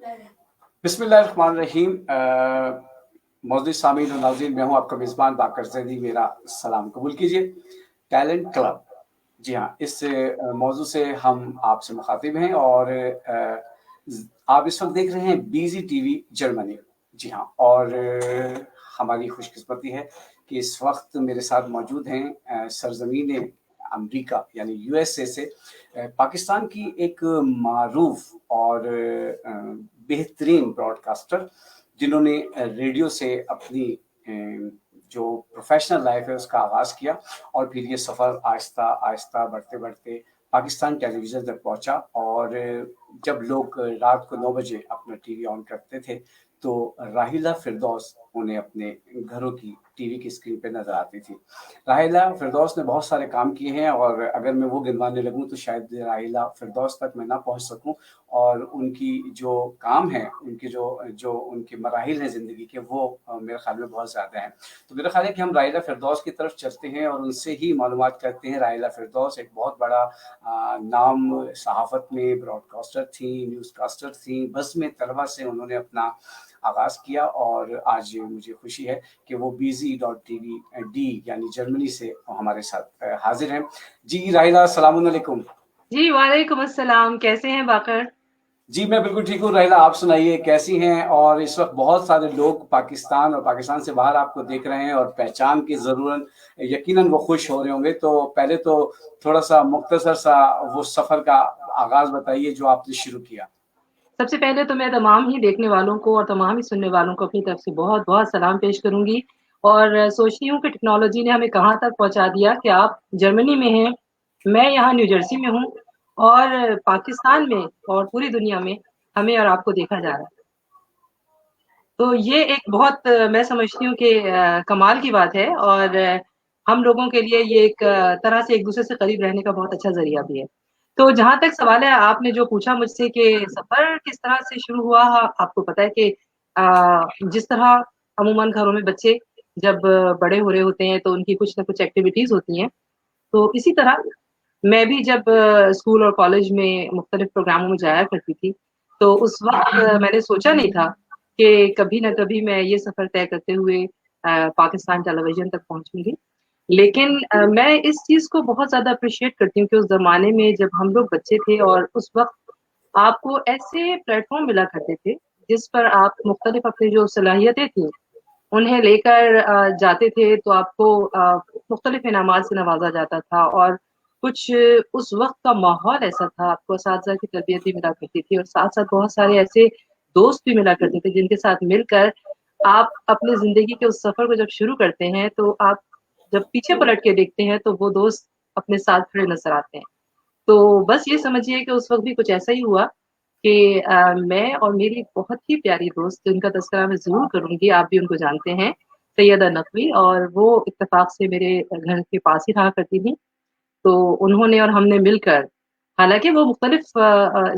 बिस्मिल्लाहिर्रहमानिर्रहीम। मौजूद सामीन और नाज़रीन, मैं हूँ आपका मेज़बान बाकर ज़ैदी। मेरा सलाम कबूल कीजिए। टैलेंट क्लब, जी हाँ, इस मौजू से हम आपसे मुखातिब हैं और आप इस वक्त देख रहे हैं बीजी टीवी जर्मनी। जी हाँ, और हमारी खुशकिस्मती है कि इस वक्त मेरे साथ मौजूद हैं सरजमीन अमेरिका यानी यूएसए से पाकिस्तान की एक मारूफ और बेहतरीन ब्रॉडकास्टर, जिन्होंने रेडियो से अपनी जो प्रोफेशनल लाइफ है उसका आगाज़ किया और फिर ये सफ़र आहिस्ता आहिस्ता बढ़ते बढ़ते पाकिस्तान टेलीविज़न तक पहुंचा। और जब लोग रात को 9 बजे अपना टीवी ऑन करते थे तो राहिला फिरदौस उन्हें अपने घरों की टीवी की स्क्रीन पे नजर आती थी। राहिला फिरदौस ने बहुत सारे काम किए हैं और अगर मैं वो गिनवाने लगूं तो शायद राहिला फिरदौस तक मैं ना पहुंच सकूं। और उनकी जो काम है, उनकी जो जो उनके मराहिल हैं ज़िंदगी के, वो मेरे ख्याल में बहुत ज़्यादा हैं। तो मेरा ख्याल है कि हम राहिला फिरदौस की तरफ चलते हैं और उनसे ही मालूमात करते हैं। राहिला फिरदौस एक बहुत बड़ा नाम सहाफ़त में ब्रॉडकास्टर थी, न्यूज़ कास्टर थी। बस में तलबा से उन्होंने अपना आगाज़ किया और आज मुझे खुशी है कि वो BZ.TV यानी जर्मनी से हमारे साथ हाजिर हैं। जी राहिला, अस्सलाम वालेकुम। जी वालेकुम अस्सलाम। कैसे हैं बाकर? जी मैं बिल्कुल ठीक हूँ। राहिला, आप सुनाइए कैसी हैं? और इस वक्त बहुत सारे लोग पाकिस्तान और पाकिस्तान से बाहर आपको देख रहे हैं और पहचान की ज़रूरत, यकीनन वो खुश हो रहे होंगे। तो पहले तो थोड़ा सा मुख्तसर सा वो सफ़र का आगाज़ बताइए जो आपने शुरू किया। सबसे पहले तो मैं तमाम ही देखने वालों को और तमाम ही सुनने वालों को अपनी तरफ से बहुत-बहुत सलाम पेश करूँगी। और सोचती हूँ कि टेक्नोलॉजी ने हमें कहाँ तक पहुँचा दिया कि आप जर्मनी में हैं, मैं यहाँ न्यू जर्सी में हूँ और पाकिस्तान में और पूरी दुनिया में हमें और आपको देखा जा रहा है। तो ये एक बहुत मैं समझती हूँ कि कमाल की बात है और हम लोगों के लिए ये एक तरह से एक-दूसरे से करीब रहने का बहुत अच्छा ज़रिया भी है। तो जहाँ तक सवाल है आपने जो पूछा मुझसे कि सफ़र किस तरह से शुरू हुआ, आपको पता है कि जिस तरह अमूमन घरों में बच्चे जब बड़े हो रहे होते हैं तो उनकी कुछ न कुछ एक्टिविटीज़ होती हैं। तो इसी तरह मैं भी जब स्कूल और कॉलेज में मुख्तलिफ प्रोग्रामों में जाया करती थी, तो उस वक़्त मैंने सोचा नहीं था कि कभी न कभी मैं ये सफ़र तय करते हुए पाकिस्तान टेलीविज़न तक पहुँचूँगी। लेकिन मैं इस चीज़ को बहुत ज़्यादा एप्रिशिएट करती हूँ कि उस ज़माने में जब हम लोग बच्चे थे और उस वक़्त आपको ऐसे प्लेटफ़ॉर्म मिला करते थे, जिस पर आप मुख्तलिफ अपनी जो सलाहियतें थी, उन्हें लेकर जाते थे तो आपको मुख्तलिफ इनामात से नवाज़ा जाता था और कुछ उस वक़्त का माहौल ऐसा था, आपको असातिज़ा की तरबियत भी मिला करती थी और साथ-साथ बहुत सारे ऐसे दोस्त भी मिला करते थे, जिनके साथ मिलकर आप अपनी ज़िंदगी के उस सफ़र को जब शुरू करते हैं, तो आप जब पीछे पलट के देखते हैं, तो वो दोस्त अपने साथ खड़े नज़र आते हैं। तो बस ये समझिए कि उस वक़्त भी कुछ ऐसा ही हुआ कि मैं और मेरी एक बहुत ही प्यारी दोस्त जिनका तज़किरा मैं ज़रूर करूँगी, आप भी उनको जानते हैं, सैयदा नक़वी, और वो इत्तेफ़ाक से मेरे घर के पास ही रहा करती थीं। तो उन्होंने और हमने मिलकर, हालाँकि वो मुख्तलिफ़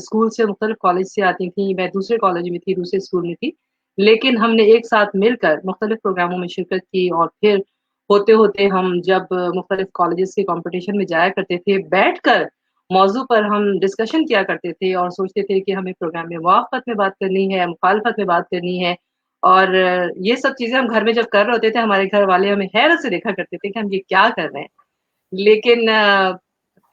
स्कूल से, मुख्तलिफ़ कॉलेज से आती थीं, मैं दूसरे कॉलेज में थी, दूसरे स्कूल में थी, लेकिन हमने एक साथ मिलकर मुख्तलिफ़ प्रोग्रामों में शिरकत की और फिर होते-होते हम जब मुख्तलिफ़ कॉलेजेस के कॉम्पिटिशन में जाया करते थे, बैठकर मौज़ू पर हम डिस्कशन किया करते थे और सोचते थे कि हमें प्रोग्राम में मुवाफ़क़त में बात करनी है, मुख़ालफ़त में बात करनी है। और ये सब चीज़ें हम घर में जब कर रहे होते थे, हमारे घर वाले हमें हैरत से देखा करते थे कि हम ये क्या कर रहे हैं। लेकिन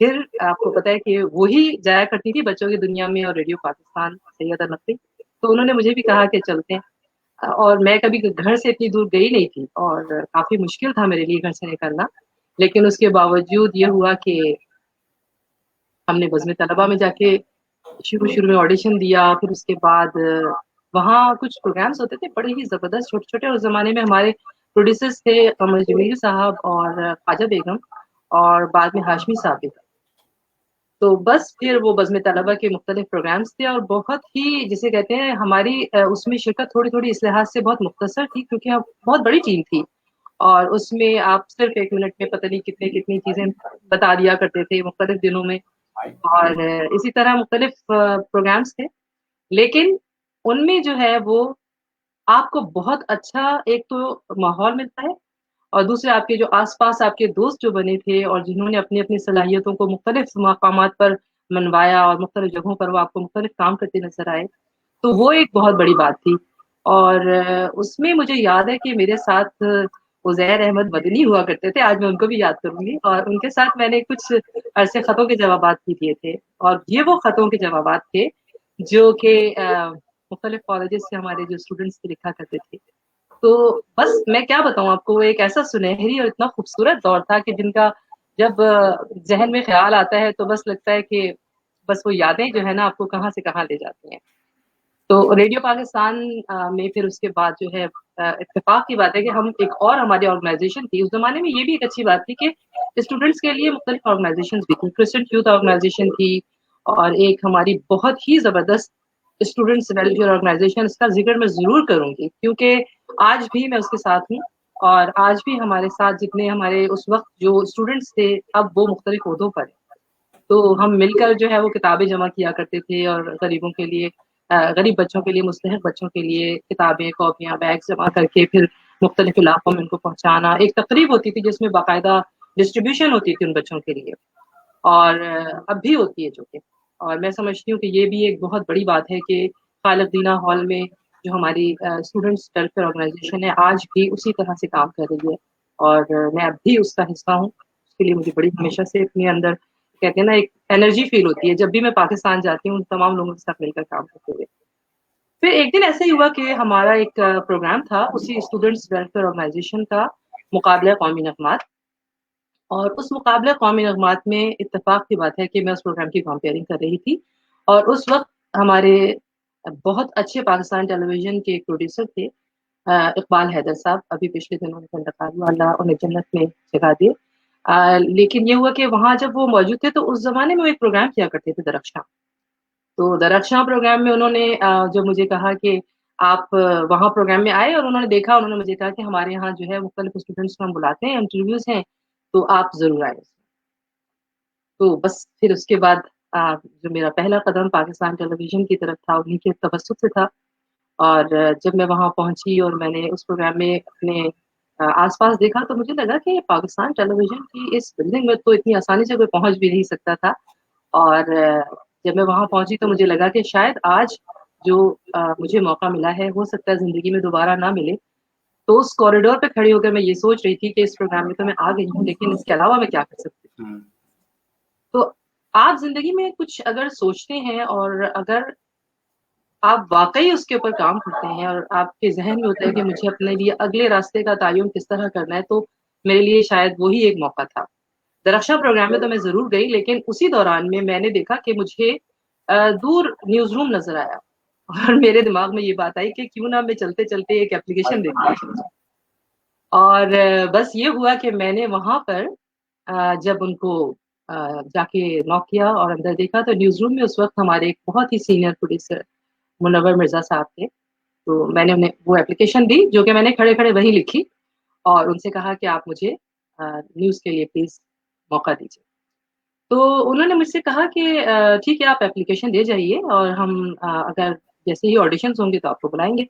फिर आपको पता है कि वो ही जाया करती थी बच्चों की दुनिया में और रेडियो पाकिस्तान, सैयदा नक़वी, तो उन्होंने मुझे भी कहा कि चलते हैं। और मैं कभी घर से इतनी दूर गई नहीं थी और काफ़ी मुश्किल था मेरे लिए घर से निकलना। लेकिन उसके बावजूद ये हुआ कि हमने बज़्म तलबा में जाके शुरू-शुरू में ऑडिशन दिया, फिर उसके बाद वहाँ कुछ प्रोग्राम्स होते थे बड़े ही ज़बरदस्त छोटे-छोटे। उस ज़माने में हमारे प्रोड्यूसर्स थे कमर जमील साहब और ख्वाजा बेगम और बाद में हाशमी साहब भी थे। तो बस फिर वो बज़्म तलबा के मुख्तलिफ प्रोग्राम्स थे और बहुत ही जिसे कहते हैं हमारी उसमें शिरकत थोड़ी-थोड़ी इस लिहाज़ से बहुत मुख्तसर थी क्योंकि हम बहुत बड़ी टीम थी और उसमें आप सिर्फ़ 1 मिनट में पता नहीं कितनी-कितनी चीज़ें बता दिया करते थे मुख्तलिफ दिनों में। और इसी तरह मुख्तलिफ प्रोग्राम्स थे, लेकिन उनमें जो है वो आपको बहुत अच्छा एक तो माहौल मिलता है और दूसरे आपके जो आस-पास आपके दोस्त जो बने थे और जिन्होंने अपनी-अपनी सलाहियतों को मुख्तलिफ मकामात पर मनवाया और मुख्तलिफ जगहों पर वो आपको मुख्तलिफ काम करते नज़र आए। तो वो एक बहुत बड़ी बात थी। और उसमें मुझे याद है कि मेरे साथ उज़ैर अहमद मदनी हुआ करते थे, आज मैं उनको भी याद करूँगी, और उनके साथ मैंने कुछ ऐसे ख़तों के जवाबात भी दिए थे, और ये वो ख़तों के जवाबात थे जो कि मुख्तलिफ़ कॉलेजेस से हमारे जो स्टूडेंट्स थे लिखा करते थे। तो बस मैं क्या बताऊँ आपको, वो एक ऐसा सुनहरी और इतना खूबसूरत दौर था कि जिनका जब ज़हन में ख़्याल आता है तो बस लगता है कि बस वो यादें जो है ना आपको कहाँ से कहाँ ले जाती हैं। तो रेडियो पाकिस्तान में फिर उसके बाद जो है इत्तेफ़ाक की बात है कि हम एक और हमारी ऑर्गेनाइज़ेशन थी, उस ज़माने में ये भी एक अच्छी बात थी कि स्टूडेंट्स के लिए मुख्तलिफ़ ऑर्गेनाइज़ेशंस भी थी, क्रिस्चियन यूथ ऑर्गेनाइज़ेशन थी, और एक हमारी बहुत ही ज़बरदस्त स्टूडेंट्स वेलफेयर ऑर्गेनाइज़ेशन, इसका ज़िक्र मैं ज़रूर करूँगी क्योंकि आज भी मैं उसके साथ हूँ, और आज भी हमारे साथ जितने हमारे उस वक़्त जो स्टूडेंट्स थे, अब वो मुख्तलिफ़ ओहदों पर हैं। तो हम मिलकर जो है वो किताबें जमा किया करते थे, और गरीबों के लिए गरीब बच्चों के लिए, मुस्तहक बच्चों के लिए किताबें, कॉपियाँ, बैग्स जमा करके फिर मुख्तलिफ इलाकों में उनको पहुँचाना। एक तकरीब होती थी जिसमें बाकायदा डिस्ट्रीब्यूशन होती थी उन बच्चों के लिए, और अब भी होती है जो कि, और मैं समझती हूँ कि ये भी एक बहुत बड़ी बात है कि खालिद दीना हॉल में जो हमारी स्टूडेंट्स वेलफेयर ऑर्गेनाइजेशन है आज भी उसी तरह से काम कर रही है, और मैं अब भी उसका हिस्सा हूँ। उसके लिए मुझे बड़ी हमेशा से अपने अंदर कहते हैं ना एक एनर्जी फील होती है जब भी मैं पाकिस्तान जाती हूँ, उन तमाम लोगों के साथ मिलकर काम करते हुए। फिर एक दिन ऐसे ही हुआ कि हमारा एक प्रोग्राम था उसी स्टूडेंट्स वेलफेयर ऑर्गेनाइजेशन का, मुकाबला कौमी नगमात, और उस मुकाबला कौमी नगमात में इत्तेफाक की बात है कि मैं उस प्रोग्राम की कंपेयरिंग कर रही थी, और उस वक्त हमारे बहुत अच्छे पाकिस्तान टेलीविजन के एक प्रोड्यूसर थे, इकबाल हैदर साहब, अभी पिछले दिनों उनका इंतकाल हुआ, अल्लाह उन्हें जन्नत में जगह दे। लेकिन ये हुआ कि वहाँ जब वो मौजूद थे तो उस ज़माने में वो एक प्रोग्राम किया करते थे, दरख्शां। तो दरख्शां प्रोग्राम में उन्होंने जब मुझे कहा कि आप वहाँ प्रोग्राम में आए, और उन्होंने देखा, उन्होंने मुझे कहा कि हमारे यहाँ जो है मुख्तलिफ स्टूडेंट्स को हम बुलाते हैं, इंटरव्यूज़ हैं, तो आप ज़रूर आएँ। तो बस फिर उसके बाद जो मेरा पहला कदम पाकिस्तान टेलीविज़न की तरफ था, उन्हीं के तवज्जुह से था। और जब मैं वहाँ पहुँची और मैंने उस प्रोग्राम में अपने आस-पास देखा, तो मुझे लगा कि पाकिस्तान टेलीविज़न की इस बिल्डिंग में तो इतनी आसानी से कोई पहुँच भी नहीं सकता था। और जब मैं वहाँ पहुँची तो मुझे लगा कि शायद आज जो मुझे मौका मिला है, हो सकता है ज़िंदगी में दोबारा ना मिले। तो उस कॉरिडोर पे खड़ी होकर मैं ये सोच रही थी कि इस प्रोग्राम में तो मैं आ गई हूँ, लेकिन इसके अलावा मैं क्या कर सकती हूँ? हुँ। तो आप ज़िंदगी में कुछ अगर सोचते हैं, और अगर आप वाक़ई उसके ऊपर काम करते हैं, और आपके ज़हन में होता है कि मुझे अपने लिए अगले रास्ते का तयन किस तरह करना है, तो मेरे लिए शायद वो ही एक मौका था। दरख्शां प्रोग्राम में तो मैं ज़रूर गई, लेकिन उसी दौरान में मैंने देखा कि मुझे दूर न्यूज़ रूम नज़र आया, और मेरे दिमाग में ये बात आई कि क्यों ना मैं चलते-चलते एक एप्लीकेशन देती हूँ। और बस ये हुआ कि मैंने वहाँ पर जब उनको जाके नॉक किया और अंदर देखा, तो न्यूज़ रूम में उस वक़्त हमारे एक बहुत ही सीनियर प्रोड्यूसर मुनव्वर मिर्ज़ा साहब थे। तो मैंने उन्हें वो एप्लीकेशन दी, जो कि मैंने खड़े-खड़े वहीं लिखी, और उनसे कहा कि आप मुझे न्यूज़ के लिए प्लीज़ मौका दीजिए। तो उन्होंने मुझसे कहा कि ठीक है, आप एप्लीकेशन दे जाइए, और हम अगर जैसे ही ऑडिशंस होंगे तो आपको बुलाएँगे।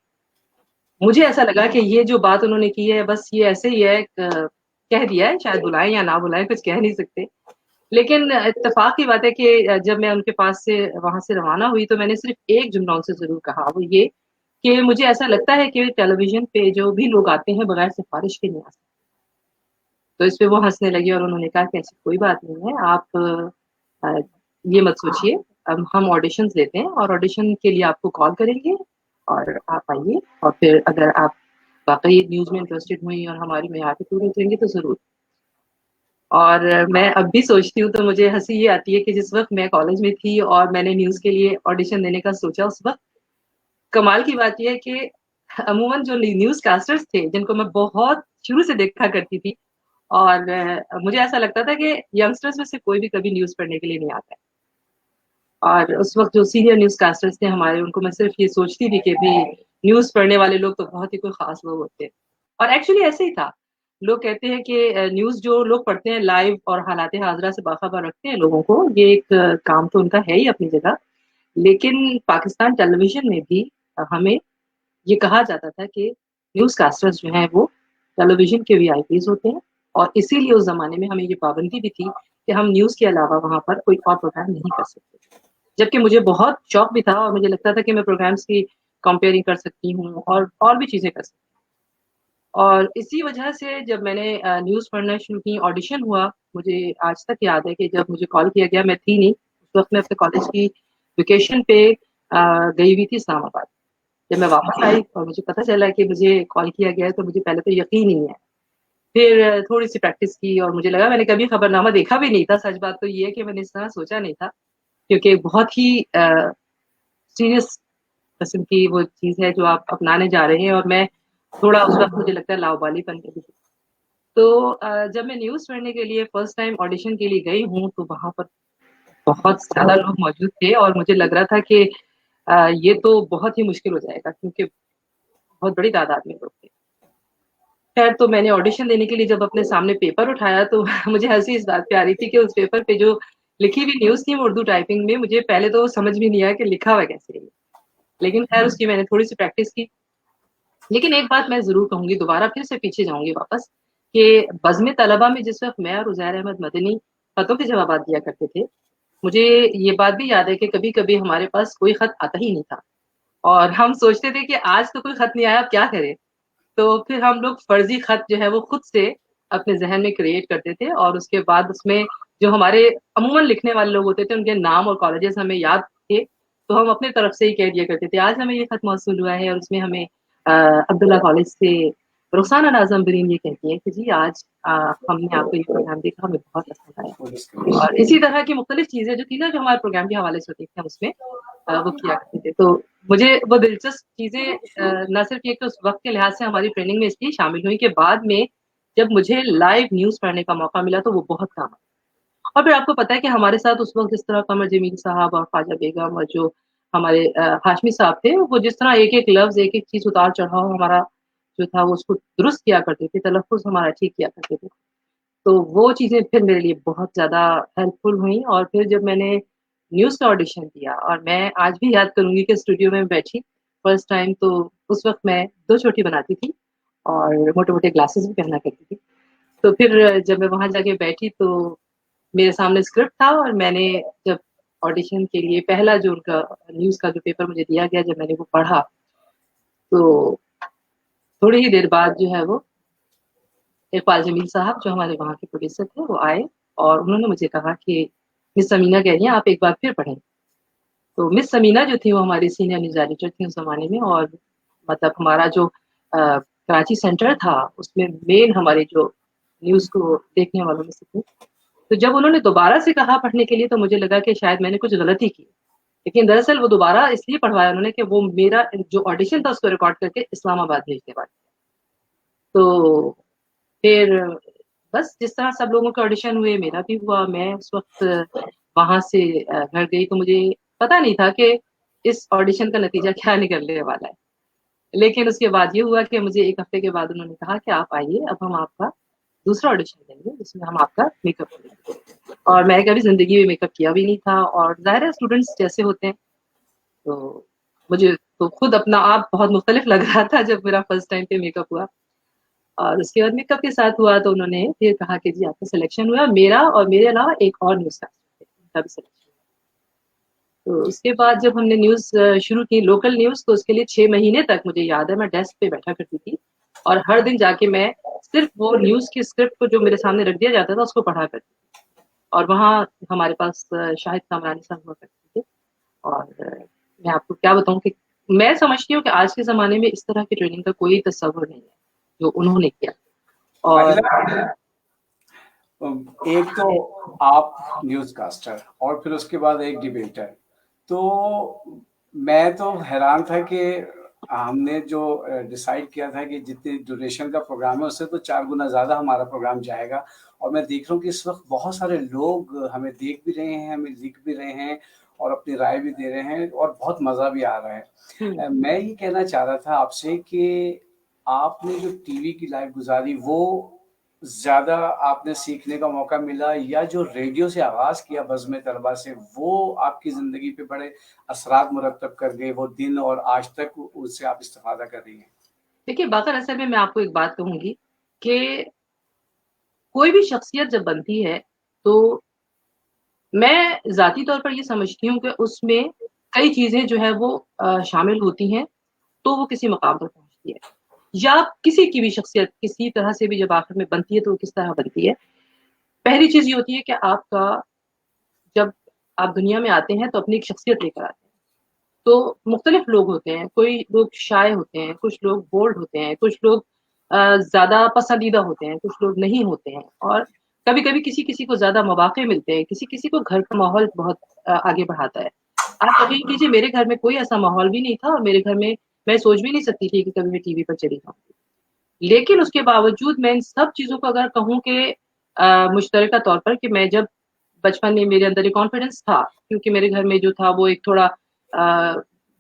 मुझे ऐसा लगा कि ये जो बात उन्होंने की है, बस ये ऐसे ही है, कह दिया है, शायद बुलाएँ या ना बुलाएँ, कुछ कह नहीं सकते। लेकिन इत्तेफ़ाक की बात है कि जब मैं उनके पास से वहाँ से रवाना हुई, तो मैंने सिर्फ़ एक जुमला उनसे ज़रूर कहा, वो ये कि मुझे ऐसा लगता है कि टेलीविज़न पे जो भी लोग आते हैं, बगैर सिफ़ारिश के नहीं आ सकते। तो इस पे वो हँसने लगी, और उन्होंने कहा कि ऐसी कोई बात नहीं है, आप अ, ये मत सोचिए, अब हम ऑडिशंस लेते हैं, और ऑडिशन के लिए आपको कॉल करेंगे, और आप आइए, और फिर अगर आप वाक़ई न्यूज़ में इंटरेस्टेड हुई और हमारी मेयारें पूरी उतरेंगी तो ज़रूर। और मैं अब भी सोचती हूँ तो मुझे हँसी ये आती है कि जिस वक़्त मैं कॉलेज में थी और मैंने न्यूज़ के लिए ऑडिशन देने का सोचा, उस वक़्त कमाल की बात ये है कि अमूमन जो न्यूज़ कास्टर्स थे, जिनको मैं बहुत शुरू से देखा करती थी, और मुझे ऐसा लगता था कि यंगस्टर्स में से कोई भी कभी न्यूज़ पढ़ने के लिए नहीं आता है। और उस वक़्त जो सीनियर न्यूज़ कास्टर्स थे हमारे, उनको मैं सिर्फ़ ये सोचती थी कि भई न्यूज़ पढ़ने वाले लोग तो बहुत ही कोई ख़ास लोग होते हैं, और एक्चुअली ऐसे ही था। लोग कहते हैं कि न्यूज़ जो लोग पढ़ते हैं लाइव और हालात हाज़िरा से बाख़बर रखते हैं लोगों को, ये एक काम तो उनका है ही अपनी जगह। लेकिन पाकिस्तान टेलीविज़न में भी हमें ये कहा जाता था कि न्यूज़ कास्टर्स जो हैं वो टेलीविज़न के वीआईपीज़ होते हैं, और इसीलिए उस ज़माने में हमें ये पाबंदी भी थी कि हम न्यूज़ के अलावा वहाँ पर कोई और प्रोग्राम नहीं कर सकते। जबकि मुझे बहुत शौक भी था और मुझे लगता था कि मैं प्रोग्राम्स की कंपेयरिंग कर सकती हूँ और भी चीज़ें कर सकती हूँ। और इसी वजह से जब मैंने न्यूज़ पढ़ना शुरू की, ऑडिशन हुआ, मुझे आज तक याद है कि जब मुझे कॉल किया गया, मैं थी नहीं, उस वक़्त मैं अपने कॉलेज की वेकेशन पे गई हुई थी इस्लामाबाद। जब मैं वापस आई और मुझे पता चला कि मुझे कॉल किया गया है, तो मुझे पहले तो यकीन ही नहीं आया। फिर थोड़ी-सी प्रैक्टिस की और मुझे लगा मैंने कभी खबरनामा देखा भी नहीं था, सच बात तो ये है कि मैंने इस तरह सोचा नहीं था, क्योंकि बहुत ही सीरियस किस्म की वो चीज़ है जो आप अपनाने जा रहे हैं और मैं थोड़ा उस वक़्त मुझे लगता है लावाबालीपन में भी थी। तो जब मैं न्यूज़ पढ़ने के लिए फर्स्ट टाइम ऑडिशन के लिए गई हूँ, तो वहाँ पर बहुत ज़्यादा लोग मौजूद थे और मुझे लग रहा था कि ये तो बहुत ही मुश्किल हो जाएगा क्योंकि बहुत बड़ी तादाद में लोग थे। खैर तो मैंने ऑडिशन देने के लिए जब अपने सामने पेपर उठाया तो मुझे हँसी इस बात पे आ रही थी कि उस पेपर पे जो लिखी हुई न्यूज़ थी वो उर्दू टाइपिंग में मुझे पहले तो समझ में नहीं आया कि लिखा हुआ कैसे है। लेकिन खैर उसकी मैंने थोड़ी-सी प्रैक्टिस की। लेकिन एक बात मैं ज़रूर कहूँगी, दोबारा फिर से पीछे जाऊँगी वापस कि बज़्म तलबा में जिस वक़्त मैं और उज़ैर अहमद मदनी खतों के जवाबात दिया करते थे, मुझे ये बात भी याद है कि कभी-कभी हमारे पास कोई खत आता ही नहीं था और हम सोचते थे कि आज तो कोई खत नहीं आया, अब क्या करें? तो फिर हम लोग फर्ज़ी खत जो है वो खुद से अपने ज़हन में क्रिएट करते थे और उसके बाद उसमें जो हमारे अमूमन लिखने वाले लोग होते थे, उनके नाम और कॉलेजेस हमें याद थे, तो हम अपनी तरफ से ही कह दिया करते थे, आज हमें ये खत मौसूल हुआ है और उसमें हमें अब्दुल्ला कॉलेज से रुखसाना नाज़ अम्बरीन ये कहती है कि जी आज हमने आपका ये प्रोग्राम देखा, हमें बहुत पसंद आया। और इसी तरह की मुख्तलिफ चीज़ें जो थी ना, जो हमारे प्रोग्राम के हवाले से होती थी, हम उसमें वो किया करते थे। तो मुझे वो दिलचस्प चीज़ें ना सिर्फ़ ये कि उस वक़्त के लिहाज़ से हमारी ट्रेनिंग में इसलिए शामिल हुई कि बाद में जब मुझे लाइव न्यूज़ पढ़ने का मौका मिला तो वो बहुत काम आया। और फिर आपको पता है कि हमारे साथ उस वक़्त जिस तरह कमर जमील साहब और ख्वाजा बेगम और जो हमारे हाशमी साहब थे, वो जिस तरह एक-एक लफ्ज़, एक-एक चीज़ उतार-चढ़ाव हमारा जो था वो उसको दुरुस्त किया करते थे, तलफ़्फ़ुज़ हमारा ठीक किया करते थे। तो वो चीज़ें फिर मेरे लिए बहुत ज़्यादा हेल्पफुल हुईं और फिर जब मैंने न्यूज़ का ऑडिशन दिया और मैं आज भी याद करूँगी कि स्टूडियो में बैठी फर्स्ट टाइम तो उस वक़्त मैं 2 चोटी बनाती थी और मोटे-मोटे ग्लासेस भी पहना करती थी। तो फिर जब मैं वहाँ जाके बैठी तो मेरे सामने स्क्रिप्ट था और मैंने जब ऑडिशन के लिए पहला जो उनका न्यूज़ का जो पेपर मुझे दिया गया, जब मैंने वो पढ़ा, तो थोड़ी ही देर बाद जो है वो इकबाल जमील साहब जो हमारे वहाँ के प्रोड्यूसर थे, वो आए और उन्होंने मुझे कहा कि मिस समीना कह रही हैं आप एक बार फिर पढ़ें। तो मिस समीना जो थी वो हमारी सीनियर न्यूज़ एडिटर थी उस ज़माने में और मतलब हमारा जो कराची सेंटर था उसमें मेन हमारे जो न्यूज़ को देखने वालों में से थी। तो जब उन्होंने दोबारा से कहा पढ़ने के लिए तो मुझे लगा कि शायद मैंने कुछ गलती की। लेकिन दरअसल वो दोबारा इसलिए पढ़वाया उन्होंने कि वो मेरा जो ऑडिशन था उसको रिकॉर्ड करके इस्लामाबाद भेजने वाले। तो फिर बस जिस तरह सब लोगों के ऑडिशन हुए, मेरा भी हुआ। मैं उस वक़्त वहाँ से घर गई तो मुझे पता नहीं था कि इस ऑडिशन का नतीजा क्या निकलने वाला है। लेकिन उसके बाद ये हुआ कि मुझे 1 हफ़्ते के बाद उन्होंने कहा कि आप आइए, अब हम आपका दूसरा ऑडिशन देंगे, जिसमें हम आपका मेकअप करेंगे। और मैंने कभी ज़िंदगी में मेकअप किया भी नहीं था और ज़ाहिर है स्टूडेंट्स जैसे होते हैं, तो मुझे तो खुद अपना आप बहुत मुख्तलिफ लग रहा था जब मेरा फर्स्ट टाइम पे मेकअप हुआ। और उसके बाद मेकअप के साथ हुआ तो उन्होंने फिर कहा कि जी आपका सिलेक्शन हुआ, मेरा और मेरे अलावा एक और न्यूज़ कैस्टर थे, उनका भी सिलेक्शन हुआ। तो उसके बाद जब हमने न्यूज़ शुरू की लोकल न्यूज़ तो उसके लिए 6 महीने तक मुझे याद है मैं डेस्क पे बैठा करती थी और हर दिन जाके मैं सिर्फ़ वो न्यूज़ की स्क्रिप्ट को जो मेरे सामने रख दिया जाता था उसको पढ़ा करती थी। और वहाँ हमारे पास शाहिद कामरानी साहब हुआ करते थे और मैं आपको क्या बताऊँ कि मैं समझती हूँ कि आज के ज़माने में इस तरह की ट्रेनिंग का कोई तसव्वुर नहीं है, जो उन्होंने किया। और महिला एक तो आप न्यूज़कास्टर और फिर उसके बाद एक डिबेटर। तो मैं तो हैरान था कि हमने जो डिसाइड किया था कि जितनी ड्यूरेशन का प्रोग्राम है उससे तो 4 गुना ज़्यादा हमारा प्रोग्राम जाएगा और मैं देख रहा हूँ कि इस वक़्त बहुत सारे लोग हमें देख भी रहे हैं, हमें लिख भी रहे हैं और अपनी राय भी दे रहे हैं और बहुत मज़ा भी आ रहा है। मैं ये कहना चाह रहा था आपसे कि आपने जो टीवी की लाइफ़ गुज़ारी वो ज़्यादा आपने सीखने का मौका मिला या जो रेडियो से आगाज़ किया बज़्म तलबा से, वो आपकी ज़िंदगी पे बड़े असरात मुरत्तब कर गए वो दिन और आज तक उससे आप इस्तिफ़ादा कर रही हैं? देखिए, बाक़र असल में मैं आपको एक बात कहूँगी कि कोई भी शख्सियत जब बनती है, तो मैं ज़ाती तौर पर ये समझती हूँ कि उसमें कई चीज़ें जो है वो शामिल होती हैं, तो वो किसी मकाम पर पहुँचती है। या किसी की भी शख्सियत किसी तरह से भी जब आखिर में बनती है तो वो किस तरह बनती है। पहली चीज़ ये होती है कि आपका जब आप दुनिया में आते हैं तो अपनी एक शख्सियत लेकर आते हैं। तो मुख्तलिफ लोग होते हैं, कोई लोग शाय होते हैं, कुछ लोग बोल्ड होते हैं, कुछ लोग ज़्यादा पसंदीदा होते हैं, कुछ लोग नहीं होते हैं और कभी-कभी किसी-किसी को ज़्यादा मौक़े मिलते हैं, किसी-किसी को घर का माहौल बहुत आगे बढ़ाता है। आप यकीन कीजिए मेरे घर में कोई ऐसा माहौल भी नहीं था और मेरे घर में मैं सोच भी नहीं सकती थी कि कभी मैं टीवी पर चली जाऊँगी। लेकिन उसके बावजूद मैं इन सब चीज़ों को अगर कहूँ कि मुश्तरका तौर पर कि मैं जब बचपन में मेरे अंदर एक कॉन्फिडेंस था क्योंकि मेरे घर में जो था वो एक थोड़ा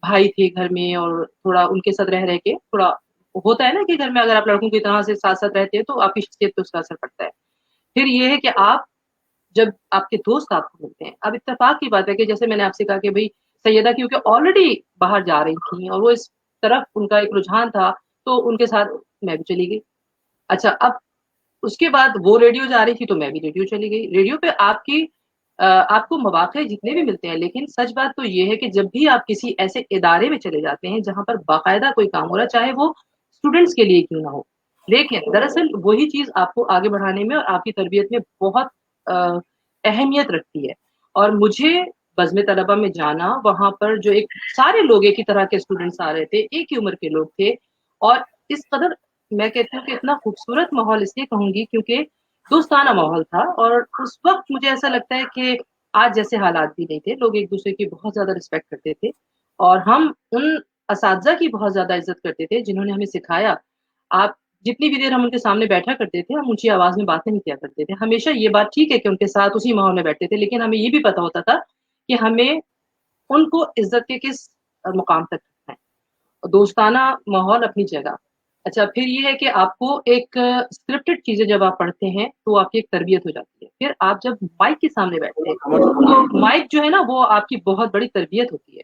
भाई थे घर में और थोड़ा उनके साथ रह के थोड़ा होता है ना कि घर में अगर आप लड़कों की तरह से साथ-साथ रहते हैं तो आपकी शख्सियत पे उसका असर पड़ता है। फिर ये है कि आप जब आपके दोस्त आपको मिलते हैं, अब इत्तेफ़ाक की बात है कि जैसे मैंने आपसे कहा कि भई सैयदा क्योंकि ऑलरेडी बाहर जा रही थीं और वो इस तरफ उनका एक रुझान था, तो उनके साथ मैं भी चली गई। अच्छा अब उसके बाद वो रेडियो जा रही थी तो मैं भी रेडियो चली गई। रेडियो पे आपको मौक़े जितने भी मिलते हैं लेकिन सच बात तो ये है कि जब भी आप किसी ऐसे इदारे में चले जाते हैं जहाँ पर बाकायदा कोई काम हो रहा है, चाहे वो स्टूडेंट्स के लिए क्यों ना हो। लेकिन दरअसल वही चीज़ आपको आगे बढ़ाने में और आपकी तरबियत में बहुत अ, अहमियत रखती है। और मुझे बज़्म तलबा में जाना, वहाँ पर जो एक सारे लोग एक ही तरह के स्टूडेंट्स आ रहे थे, एक ही उम्र के लोग थे और इस कदर मैं कहती हूँ कि इतना खूबसूरत माहौल इसलिए कहूँगी क्योंकि दोस्ताना माहौल था और उस वक़्त मुझे ऐसा लगता है कि आज जैसे हालात भी नहीं थे, लोग एक-दूसरे की बहुत ज़्यादा रिस्पेक्ट करते थे और हम उन असातिज़ा की बहुत ज़्यादा इज़्ज़त करते थे जिन्होंने हमें सिखाया। आप जितनी भी देर हम उनके सामने बैठा करते थे, हम ऊँची आवाज़ में बातें नहीं किया करते थे। हमेशा ये बात ठीक है कि उनके साथ उसी माहौल में बैठते थे, लेकिन हमें ये भी पता होता था कि हमें उनको इज़्ज़त के किस मुकाम तक रखना है। दोस्ताना माहौल अपनी जगह। अच्छा फिर ये है कि आपको एक स्क्रिप्टेड चीज़ें जब आप पढ़ते हैं, तो आपकी एक तरबियत हो जाती है। फिर आप जब माइक के सामने बैठते हैं, तो माइक जो है ना वो आपकी बहुत बड़ी तरबियत होती है।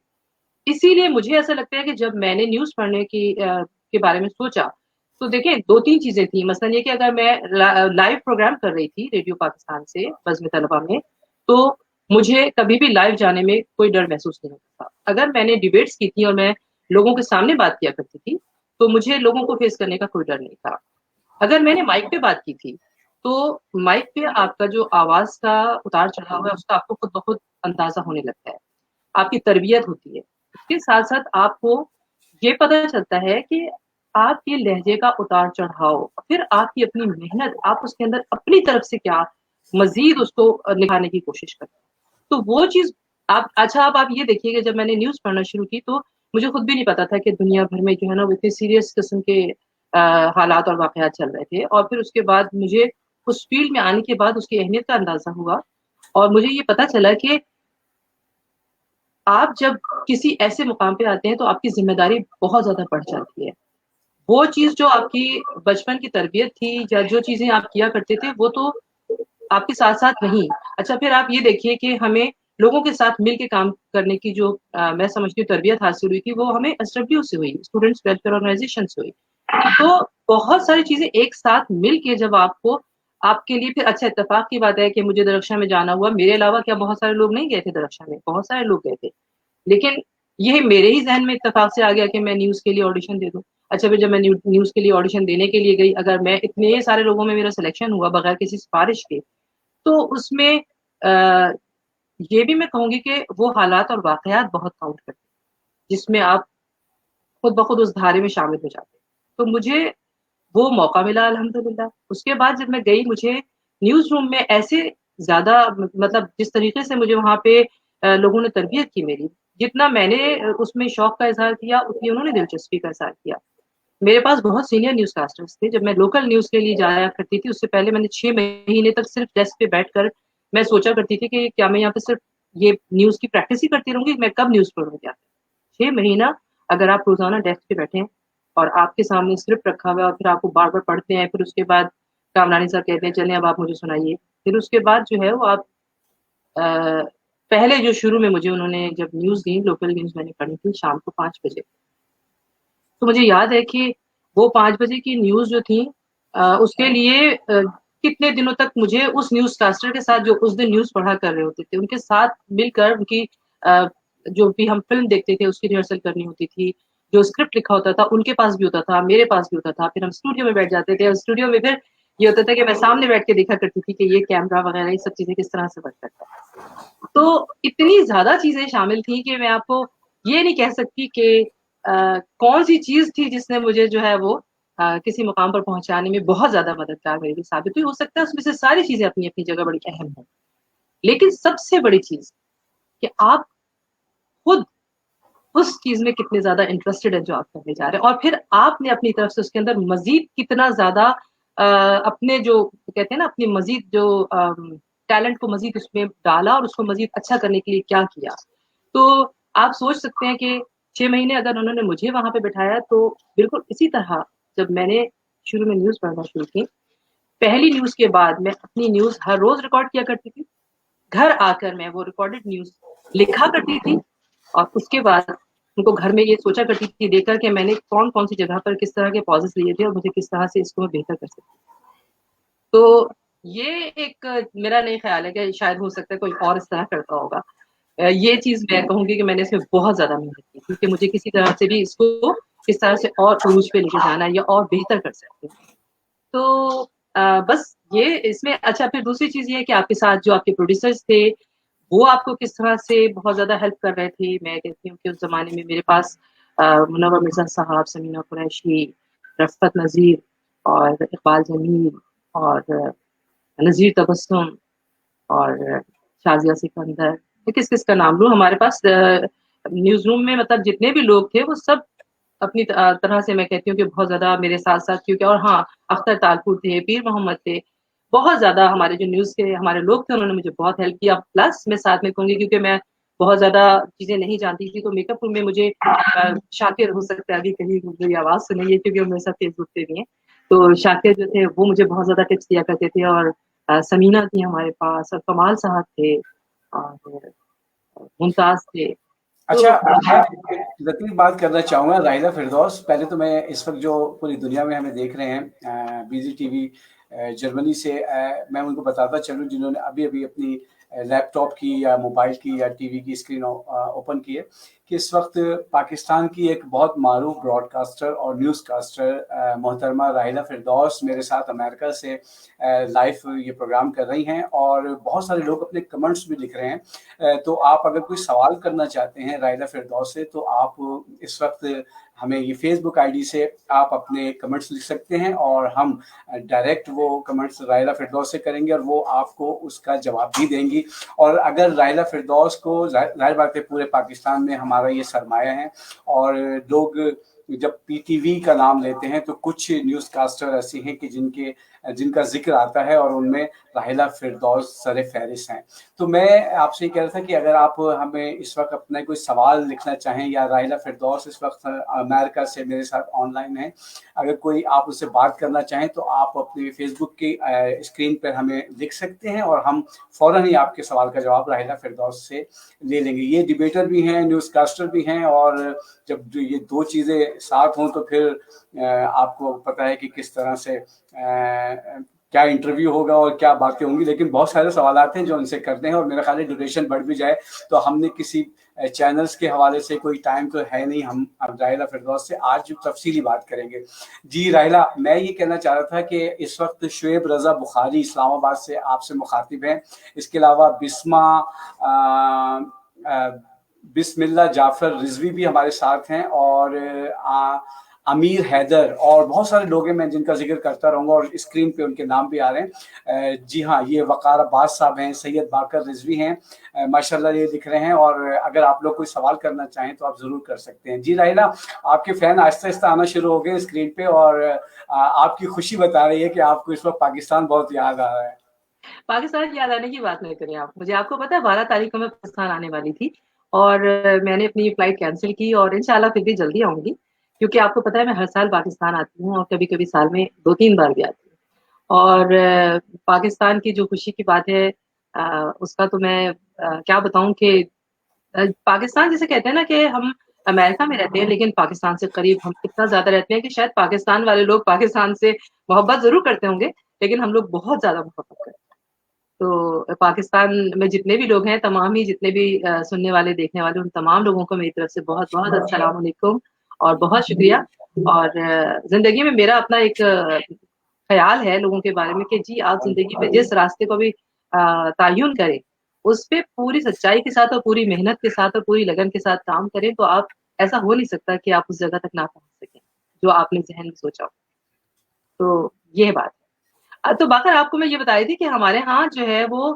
इसीलिए मुझे ऐसा लगता है कि जब मैंने न्यूज़ पढ़ने के बारे में सोचा, तो देखिए 2-3 चीज़ें थी। मसलन ये कि अगर मैं लाइव प्रोग्राम कर रही थी रेडियो पाकिस्तान से बज़्म तलबा में, तो मुझे कभी भी लाइव जाने में कोई डर महसूस नहीं होता था। अगर मैंने डिबेट्स की थी और मैं लोगों के सामने बात किया करती थी, तो मुझे लोगों को फेस करने का कोई डर नहीं था। अगर मैंने माइक पे बात की थी, तो माइक पे आपका जो आवाज़ का उतार-चढ़ाव है, उसका आपको खुद ब खुद अंदाज़ा होने लगता है। आपकी तरबियत होती है। उसके साथ-साथ आपको ये पता चलता है कि आपके लहज़े का उतार-चढ़ाव, फिर आपकी अपनी मेहनत, आप उसके अंदर अपनी तरफ से क्या मज़ीद उसको निखारने की कोशिश करते हैं। तो वो चीज़ अब आप ये देखिए कि जब मैंने न्यूज़ पढ़ना शुरू की तो मुझे खुद भी नहीं पता था कि दुनिया भर में जो है ना वो इतने सीरियस किस्म के हालात और वाक़यात चल रहे थे और फिर उसके बाद मुझे उस फ़ील्ड में आने के बाद उसकी अहमियत का अंदाज़ा हुआ और मुझे ये पता चला कि आप जब किसी ऐसे मुकाम पे आते हैं तो आपकी ज़िम्मेदारी बहुत ज़्यादा बढ़ जाती है। वो चीज़ जो आपकी बचपन की तरबियत थी या जो चीज़ें आप किया करते थे वो तो आपके साथ-साथ नहीं। अच्छा फिर आप ये देखिए कि हमें लोगों के साथ मिल के काम करने की जो मैं समझती हूँ तरबियत हासिल हुई थी वो हमें एसडब्ल्यू से हुई, स्टूडेंट्स वेलफेयर ऑर्गनाइज़ेशन से हुई। तो बहुत सारी चीज़ें एक साथ मिल के जब आपके लिए फिर अच्छा इत्तेफ़ाक की बात है कि मुझे दरअक्षा में जाना हुआ, मेरे अलावा क्या बहुत सारे लोग नहीं गए थे दरअक्षा में? बहुत सारे लोग गए थे। लेकिन ये मेरे ही ज़हन में इत्तेफ़ाक से आ गया कि मैं न्यूज़ के लिए ऑडिशन दे दूँ। अच्छा फिर जब मैं न्यूज़ के लिए ऑडिशन देने के लिए गई, अगर मैं इतने सारे लोगों में मेरा सिलेक्शन हुआ बगैर किसी सिफ़ारिश के, तो उसमें अ, ये भी मैं कहूँगी कि वो हालात और वाक़यात बहुत काउंट करते हैं, जिसमें आप खुद ब खुद उस धारे में शामिल हो जाते हैं। तो मुझे वो मौका मिला अल्हम्दुलिल्लाह। उसके बाद जब मैं गई मुझे न्यूज़ रूम में ऐसे ज़्यादा मतलब जिस तरीके से मुझे वहाँ पे लोगों ने तरबियत की मेरी, जितना मैंने उसमें शौक का इज़हार किया, उतनी उन्होंने दिलचस्पी का इज़हार किया। मेरे पास बहुत सीनियर न्यूज़कास्टर्स थे, जब मैं लोकल न्यूज़ के लिए जाया करती थी, उससे पहले मैंने 6 महीने तक सिर्फ़ डेस्क पे बैठकर मैं सोचा करती थी कि क्या मैं यहाँ पे सिर्फ़ ये न्यूज़ की प्रैक्टिस ही करती रहूँगी, मैं कब न्यूज़ पढ़ूँगी आके। 6 महीना अगर आप रोज़ाना डेस्क पे बैठे हैं और आपके सामने स्क्रिप्ट रखा हुआ है और फिर आपको बार-बार पढ़ते हैं, फिर उसके बाद कामरानी साहब कहते हैं, "चलें अब आप मुझे सुनाइए।" फिर उसके बाद जो है वो आप अ, पहले जो शुरू में मुझे उन्होंने जब न्यूज़ दी, लोकल न्यूज़ मैंने पढ़ी थी शाम को 5 बजे। तो मुझे याद है कि वो 5 बजे की न्यूज़ जो थी उसके लिए कितने दिनों तक मुझे उस न्यूज़ कास्टर के साथ जो उस दिन न्यूज़ पढ़ा कर रहे होते थे, उनके साथ मिलकर उनकी जो भी हम फ़िल्म देखते थे उसकी रिहर्सल करनी होती थी। जो स्क्रिप्ट लिखा होता था उनके पास भी होता था, मेरे पास भी होता था। फिर हम स्टूडियो में बैठ जाते थे और स्टूडियो में फिर ये होता था कि मैं सामने बैठ के देखा करती थी कि ये कैमरा वगैरह ये सब चीज़ें किस तरह से वर्क करता है। तो इतनी ज़्यादा चीज़ें शामिल थी कि मैं आपको ये नहीं कह सकती कि कौन-सी चीज़ थी जिसने मुझे जो है वो किसी मुकाम पर पहुँचाने में बहुत ज़्यादा मददगार मेरे लिए साबित हुई। हो सकता है उसमें से सारी चीज़ें अपनी-अपनी जगह बड़ी अहम हों। लेकिन सबसे बड़ी चीज़ कि आप खुद उस चीज़ में कितने ज़्यादा इंटरेस्टेड हैं जो आप करने जा रहे हैं और फिर आपने अपनी तरफ से उसके अंदर मज़ीद कितना ज़्यादा अपने जो कहते हैं ना अपनी मज़ीद जो टैलेंट को मज़ीद उसमें डाला और उसको मज़ीद अच्छा करने के लिए क्या किया। तो आप सोच सकते हैं कि 6 महीने अगर उन्होंने मुझे वहाँ पे बिठाया तो बिल्कुल इसी तरह जब मैंने शुरू में न्यूज़ पढ़ना शुरू की, पहली न्यूज़ के बाद मैं अपनी न्यूज़ हर रोज़ रिकॉर्ड किया करती थी। घर आकर मैं वो रिकॉर्डेड न्यूज़ लिखा करती थी और उसके बाद उनको घर में ये सोचा करती थी देखकर कि मैंने कौन-कौन सी जगह पर किस तरह के पॉजेस लिए थे और मुझे किस तरह से इसको मैं बेहतर कर सकती हूँ। तो ये एक मेरा नहीं ख़्याल है कि शायद हो सकता है कोई और इस तरह करता होगा। ये चीज़ मैं कहूँगी कि मैंने इसमें बहुत ज़्यादा मेहनत की थी कि मुझे किसी तरह से भी इसको किस तरह से और उरूज पे लेके जाना है या और बेहतर कर सकते हैं। तो बस ये इसमें अच्छा फिर दूसरी चीज़ ये है कि आपके साथ जो आपके प्रोड्यूसर्स थे, वो आपको किस तरह से बहुत ज़्यादा हेल्प कर रहे थे। मैं कहती हूँ कि उस ज़माने में मेरे पास मुनव्वर मिर्ज़ा साहब, समीना कुरैशी, रफ़त नज़ीर और इक़बाल जमील और नज़ीर तबस्सुम और शाज़िया सिकंदर, मैं किस-किस का नाम लूँ? हमारे पास न्यूज़ रूम में मतलब जितने भी लोग थे वो सब अपनी तरह से मैं कहती हूँ कि बहुत ज़्यादा मेरे साथ-साथ क्योंकि और हाँ, अख्तर तालपुर थे, पीर मोहम्मद थे, बहुत ज़्यादा हमारे जो न्यूज़ के हमारे लोग थे उन्होंने मुझे बहुत हेल्प किया। प्लस मैं साथ में कहूँगी क्योंकि मैं बहुत ज़्यादा चीज़ें नहीं जानती थी तो मेकअप रूम में मुझे शाकिर हो सकता है अभी कहीं मेरी आवाज़ सुनी है क्योंकि वो मेरे साथ फेसबुक पे भी हैं। तो शाकिर जो थे वो मुझे बहुत ज़्यादा टिप्स दिया करते थे और समीना थी हमारे पास और कमाल साहब थे और मुमताज़ थे। तो अच्छा, मैं एक लतीफ़ बात करना चाहूँगा राहिला फ़िरदौस। पहले तो मैं इस वक़्त जो पूरी दुनिया में हमें देख रहे हैं बीज़ी टीवी जर्मनी से मैं उनको बताता चलूँ जिन्होंने अभी-अभी अपनी लैपटॉप की या मोबाइल की या टीवी की स्क्रीन ओपन की है कि इस वक़्त पाकिस्तान की एक बहुत मारूफ़ ब्रॉडकास्टर और न्यूज़कास्टर मोहतरमा राहिला फ़िरदौस मेरे साथ अमेरिका से लाइव ये प्रोग्राम कर रही हैं और बहुत सारे लोग अपने कमेंट्स भी लिख रहे हैं। तो आप अगर कोई सवाल करना चाहते हैं राहिला फ़िरदौस से तो आप इस वक़्त हमें ये फ़ेसबुक आईडी से आप अपने कमेंट्स लिख सकते हैं और हम डायरेक्ट वो कमेंट्स राहिला फ़िरदौस से करेंगे और वो आपको उसका जवाब भी देंगी। और अगर राहिला फ़िरदौस को ज़ाहिर बात है पूरे पाकिस्तान में हमारा ये सरमाया है और लोग जब पीटीवी का नाम लेते हैं तो कुछ न्यूज़ कास्टर ऐसे हैं कि जिनका जिक्र आता है और उनमें राहिला फ़िरदौस सर-ए-फ़हरिस्त हैं। तो मैं आपसे ये कह रहा था कि अगर आप हमें इस वक़्त अपना कोई सवाल लिखना चाहें या राहिला फ़िरदौस इस वक़्त अमेरिका से मेरे साथ ऑनलाइन हैं, अगर कोई आप उससे बात करना चाहें तो आप अपने फ़ेसबुक की स्क्रीन पर हमें लिख सकते हैं और हम फ़ौरन ही आपके सवाल का जवाब राहिला फ़िरदौस से ले लेंगे। ये डिबेटर भी हैं, न्यूज़ कास्टर भी हैं और जब ये 2 चीज़ें साथ हों तो फिर आपको पता है कि किस तरह से क्या इंटरव्यू होगा और क्या बातें होंगी। लेकिन बहुत सारे सवालात हैं जो उनसे करते हैं और मेरा ख़्याल है ड्यूरेशन बढ़ भी जाए तो हमने किसी चैनल्स के हवाले से कोई टाइम तो है नहीं, हम अब राहिला फ़िरदौस से आज तफ़सीली बात करेंगे। जी राहिला, मैं ये कहना चाह रहा था कि इस वक़्त शुएब रज़ा बुखारी इस्लामाबाद से आपसे मुख़ातिब हैं। इसके अलावा बिस्मा बिस्मिल्लाह जाफ़र रिज़वी भी हमारे साथ हैं और अमीर हैदर और बहुत सारे लोग हैं मैं जिनका ज़िक्र करता रहूँगा और स्क्रीन पे उनके नाम भी आ रहे हैं। जी हाँ, ये वक़ार अब्बास साहब हैं, सैयद बाकर रिज़वी हैं, माशाअल्लाह ये दिख रहे हैं और अगर आप लोग कोई सवाल करना चाहें तो आप ज़रूर कर सकते हैं। जी राहिला, आपके फ़ैन आहिस्ता-आहिस्ता आना शुरू हो गए स्क्रीन पे और आपकी खुशी बता रही है कि आपको इस वक़्त पाकिस्तान बहुत याद आ रहा है। पाकिस्तान की याद आने की बात नहीं करें आप। मुझे आपको पता है 12 तारीख को मैं पाकिस्तान आने वाली थी और मैंने अपनी फ्लाइट कैंसल की और इंशाल्लाह फिर भी जल्दी आऊँगी। क्योंकि आपको पता है मैं हर साल पाकिस्तान आती हूँ और कभी-कभी साल में 2-3 बार भी आती हूँ। और पाकिस्तान की जो खुशी की बात है उसका तो मैं क्या बताऊँ कि पाकिस्तान जिसे कहते हैं ना कि हम अमेरिका में रहते हैं लेकिन पाकिस्तान से करीब हम इतना ज़्यादा रहते हैं कि शायद पाकिस्तान वाले लोग पाकिस्तान से मोहब्बत ज़रूर करते होंगे لیکن ہم لوگ بہت زیادہ محبت کرتے ہیں. تو پاکستان میں جتنے بھی لوگ ہیں، تمام ہی جتنے بھی سننے والے دیکھنے والے، ان تمام لوگوں کو میری طرف سے بہت بہت السلام علیکم اور بہت شکریہ. اور زندگی میں میرا اپنا ایک خیال ہے لوگوں کے بارے میں کہ جی آپ زندگی میں جس راستے کو بھی تعین کریں اس پہ پوری سچائی کے ساتھ اور پوری محنت کے ساتھ اور پوری لگن کے ساتھ کام کریں تو آپ ایسا ہو نہیں سکتا کہ آپ اس جگہ تک نہ پہنچ سکیں جو آپ نے ذہن میں سوچا ہو. تو یہ بات ہے. تو باقر آپ کو میں یہ بتائی تھی کہ ہمارے ہاں جو ہے وہ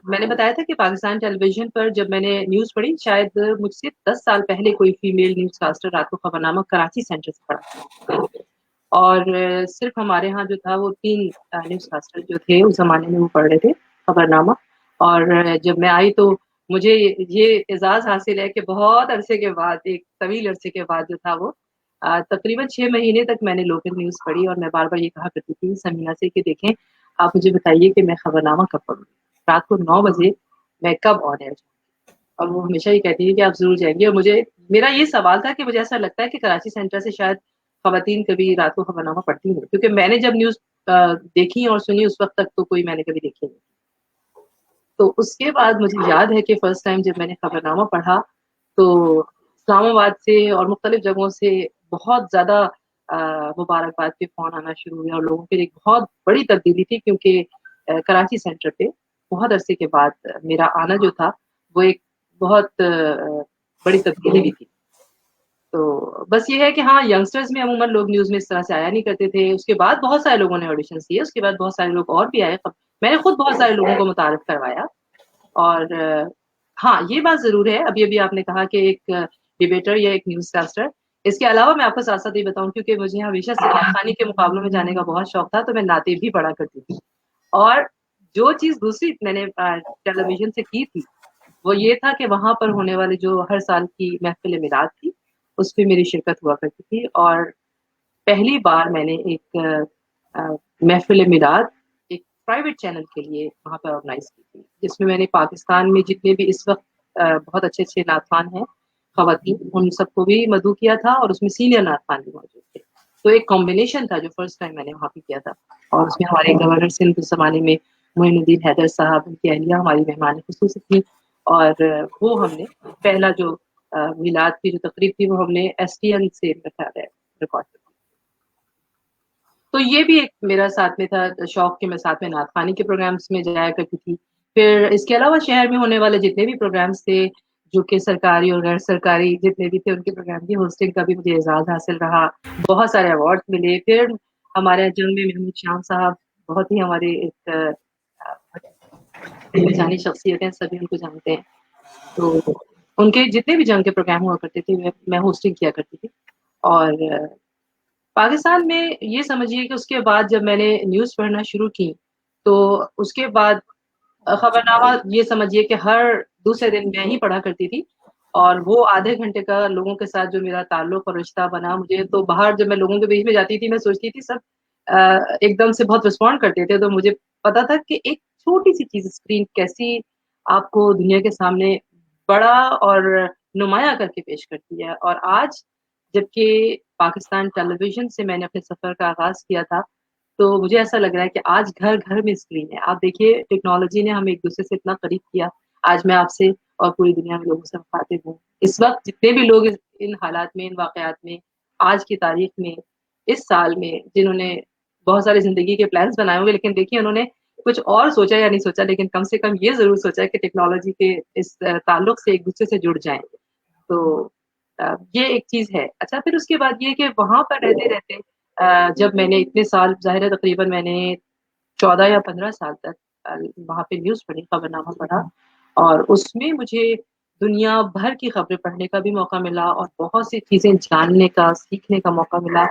میں نے بتایا تھا کہ پاکستان ٹیلی ویژن پر جب میں نے نیوز پڑھی، شاید مجھ سے 10 سال پہلے کوئی فیمیل نیوز کاسٹر رات کو خبرنامہ کراچی سینٹر سے پڑھا، اور صرف ہمارے ہاں جو تھا وہ 3 نیوز کاسٹر جو تھے اس زمانے میں وہ پڑھ رہے تھے خبرنامہ. اور جب میں آئی تو مجھے یہ اعزاز حاصل ہے کہ بہت عرصے کے بعد، ایک طویل عرصے کے بعد جو تھا وہ تقریباً 6 مہینے تک میں نے لوکل نیوز پڑھی، اور میں بار بار یہ کہا کرتی تھی سمینا سے کہ دیکھیں آپ مجھے بتائیے کہ میں خبرنامہ کب پڑھوں، رات کو 9 بجے میں کب آن ایئر جاؤں. اور وہ ہمیشہ یہ کہتی ہے کہ آپ ضرور جائیں گے. اور مجھے میرا یہ سوال تھا کہ مجھے ایسا لگتا ہے کہ کراچی سینٹر سے شاید خواتین کبھی رات کو خبرنامہ پڑھتی ہیں، کیونکہ میں نے جب نیوز دیکھی اور سنی اس وقت تک تو کوئی میں نے کبھی دیکھی نہیں. تو اس کے بعد مجھے یاد ہے کہ فرسٹ ٹائم جب میں نے خبرنامہ پڑھا تو اسلام آباد سے اور مختلف جگہوں سے بہت زیادہ مبارکباد کے فون آنا شروع ہوئے، اور لوگوں کے لیے ایک بہت بڑی تبدیلی تھی، کیونکہ کراچی سینٹر پہ بہت عرصے کے بعد میرا آنا جو تھا وہ ایک بہت بڑی تبدیلی بھی تھی. تو بس یہ ہے کہ ہاں ینگسٹرز میں عموماً لوگ نیوز میں اس طرح سے آیا نہیں کرتے تھے. اس کے بعد بہت سارے لوگوں نے آڈیشنز دیے، اس کے بعد بہت سارے لوگ اور بھی آئے، میں نے خود بہت سارے لوگوں کو متعارف کروایا. اور ہاں یہ بات ضرور ہے، ابھی آپ نے کہا کہ ایک ڈیبیٹر یا ایک نیوز کاسٹر. اس کے علاوہ میں آپ کو ساتھ ساتھ یہ بتاؤں کیونکہ مجھے ہمیشہ سے خانی کے مقابلوں میں جانے کا بہت شوق تھا، تو میں نعتیں بھی پڑھا کرتی تھی. اور جو چیز دوسری میں نے ٹیلی ویژن سے کی تھی وہ یہ تھا کہ وہاں پر ہونے والے جو ہر سال کی محفل میلاد تھی اس پہ میری شرکت ہوا کرتی تھی. اور پہلی بار میں نے ایک محفل میلاد ایک پرائیویٹ چینل کے لیے وہاں پہ آرگنائز کی تھی، جس میں نے پاکستان میں جتنے بھی اس وقت بہت اچھے اچھے نعت ہیں خواتین، ان سب کو بھی مدعو کیا تھا، اور اس میں سینئر نعت بھی موجود تھے. تو ایک کمبینیشن تھا جو فرسٹ ٹائم میں نے وہاں پہ کیا تھا. اور اس میں ہمارے گورنر سندھ اس زمانے میں معین الدین حیدر صاحب، ان کی اہلیہ ہماری مہمان خصوصی تھی. اور وہ ہم نے پہلا جو میلاد کی جو تقریب تھی وہ ہم نے ایس ٹی این سے ریکارڈ کی. تو یہ بھی ایک میرا ساتھ میں تھا شوق کہ میں ساتھ میں نعت خوانی کے پروگرامس میں جایا کرتی تھی. پھر اس کے علاوہ شہر میں ہونے والے جتنے بھی پروگرامس تھے جو کہ سرکاری اور غیر سرکاری جتنے بھی تھے ان کے پروگرام کی ہوسٹنگ کا بھی مجھے اعزاز حاصل رہا، بہت سارے ایوارڈ ملے. پھر ہمارے جنگ میں محمود شام صاحب بہت ہی ہمارے ایک جانی شخصیت ہیں، سبھی ان کو جانتے ہیں. تو ان کے جتنے بھی جنگ کے پروگرام ہوا کرتے تھے میں ہوسٹنگ کیا کرتی تھی. اور پاکستان میں یہ سمجھیے کہ اس کے بعد جب میں نے نیوز پڑھنا شروع کی تو اس کے بعد خبرنامہ یہ سمجھیے کہ ہر دوسرے دن میں ہی پڑھا کرتی تھی. اور وہ آدھے گھنٹے کا لوگوں کے ساتھ جو میرا تعلق اور رشتہ بنا، مجھے تو باہر جب میں لوگوں کے بیچ میں جاتی تھی میں سوچتی تھی سب ایک دم سے بہت رسپونڈ کرتے تھے، تو مجھے پتا تھا کہ ایک چھوٹی سی چیز اسکرین کیسی آپ کو دنیا کے سامنے بڑا اور نمایاں کر کے پیش کرتی ہے. اور آج جبکہ پاکستان ٹیلی ویژن سے میں نے اپنے سفر کا آغاز کیا تھا تو مجھے ایسا لگ رہا ہے کہ آج گھر گھر میں اسکرین ہے. آپ دیکھیے ٹیکنالوجی نے ہمیں ایک دوسرے سے اتنا قریب کیا. آج میں آپ سے اور پوری دنیا میں لوگوں سے مخاطب ہوں. اس وقت جتنے بھی لوگ ان حالات میں، ان واقعات میں، آج کی تاریخ میں، اس سال میں جنہوں نے بہت سارے زندگی کے پلانس بنائے ہوں گے، لیکن دیکھیے انہوں نے کچھ اور سوچا یا نہیں سوچا، لیکن کم سے کم یہ ضرور سوچا کہ ٹیکنالوجی کے اس تعلق سے ایک دوسرے سے جڑ جائیں. تو یہ ایک چیز ہے. اچھا پھر اس کے بعد یہ کہ وہاں پر رہتے رہتے جب میں نے اتنے سال، ظاہر ہے تقریباً میں نے 14 یا 15 سال تک وہاں پہ نیوز پڑھی، خبرنامہ پڑھا، اور اس میں مجھے دنیا بھر کی خبریں پڑھنے کا بھی موقع ملا اور بہت سی چیزیں جاننے کا، سیکھنے کا موقع ملا.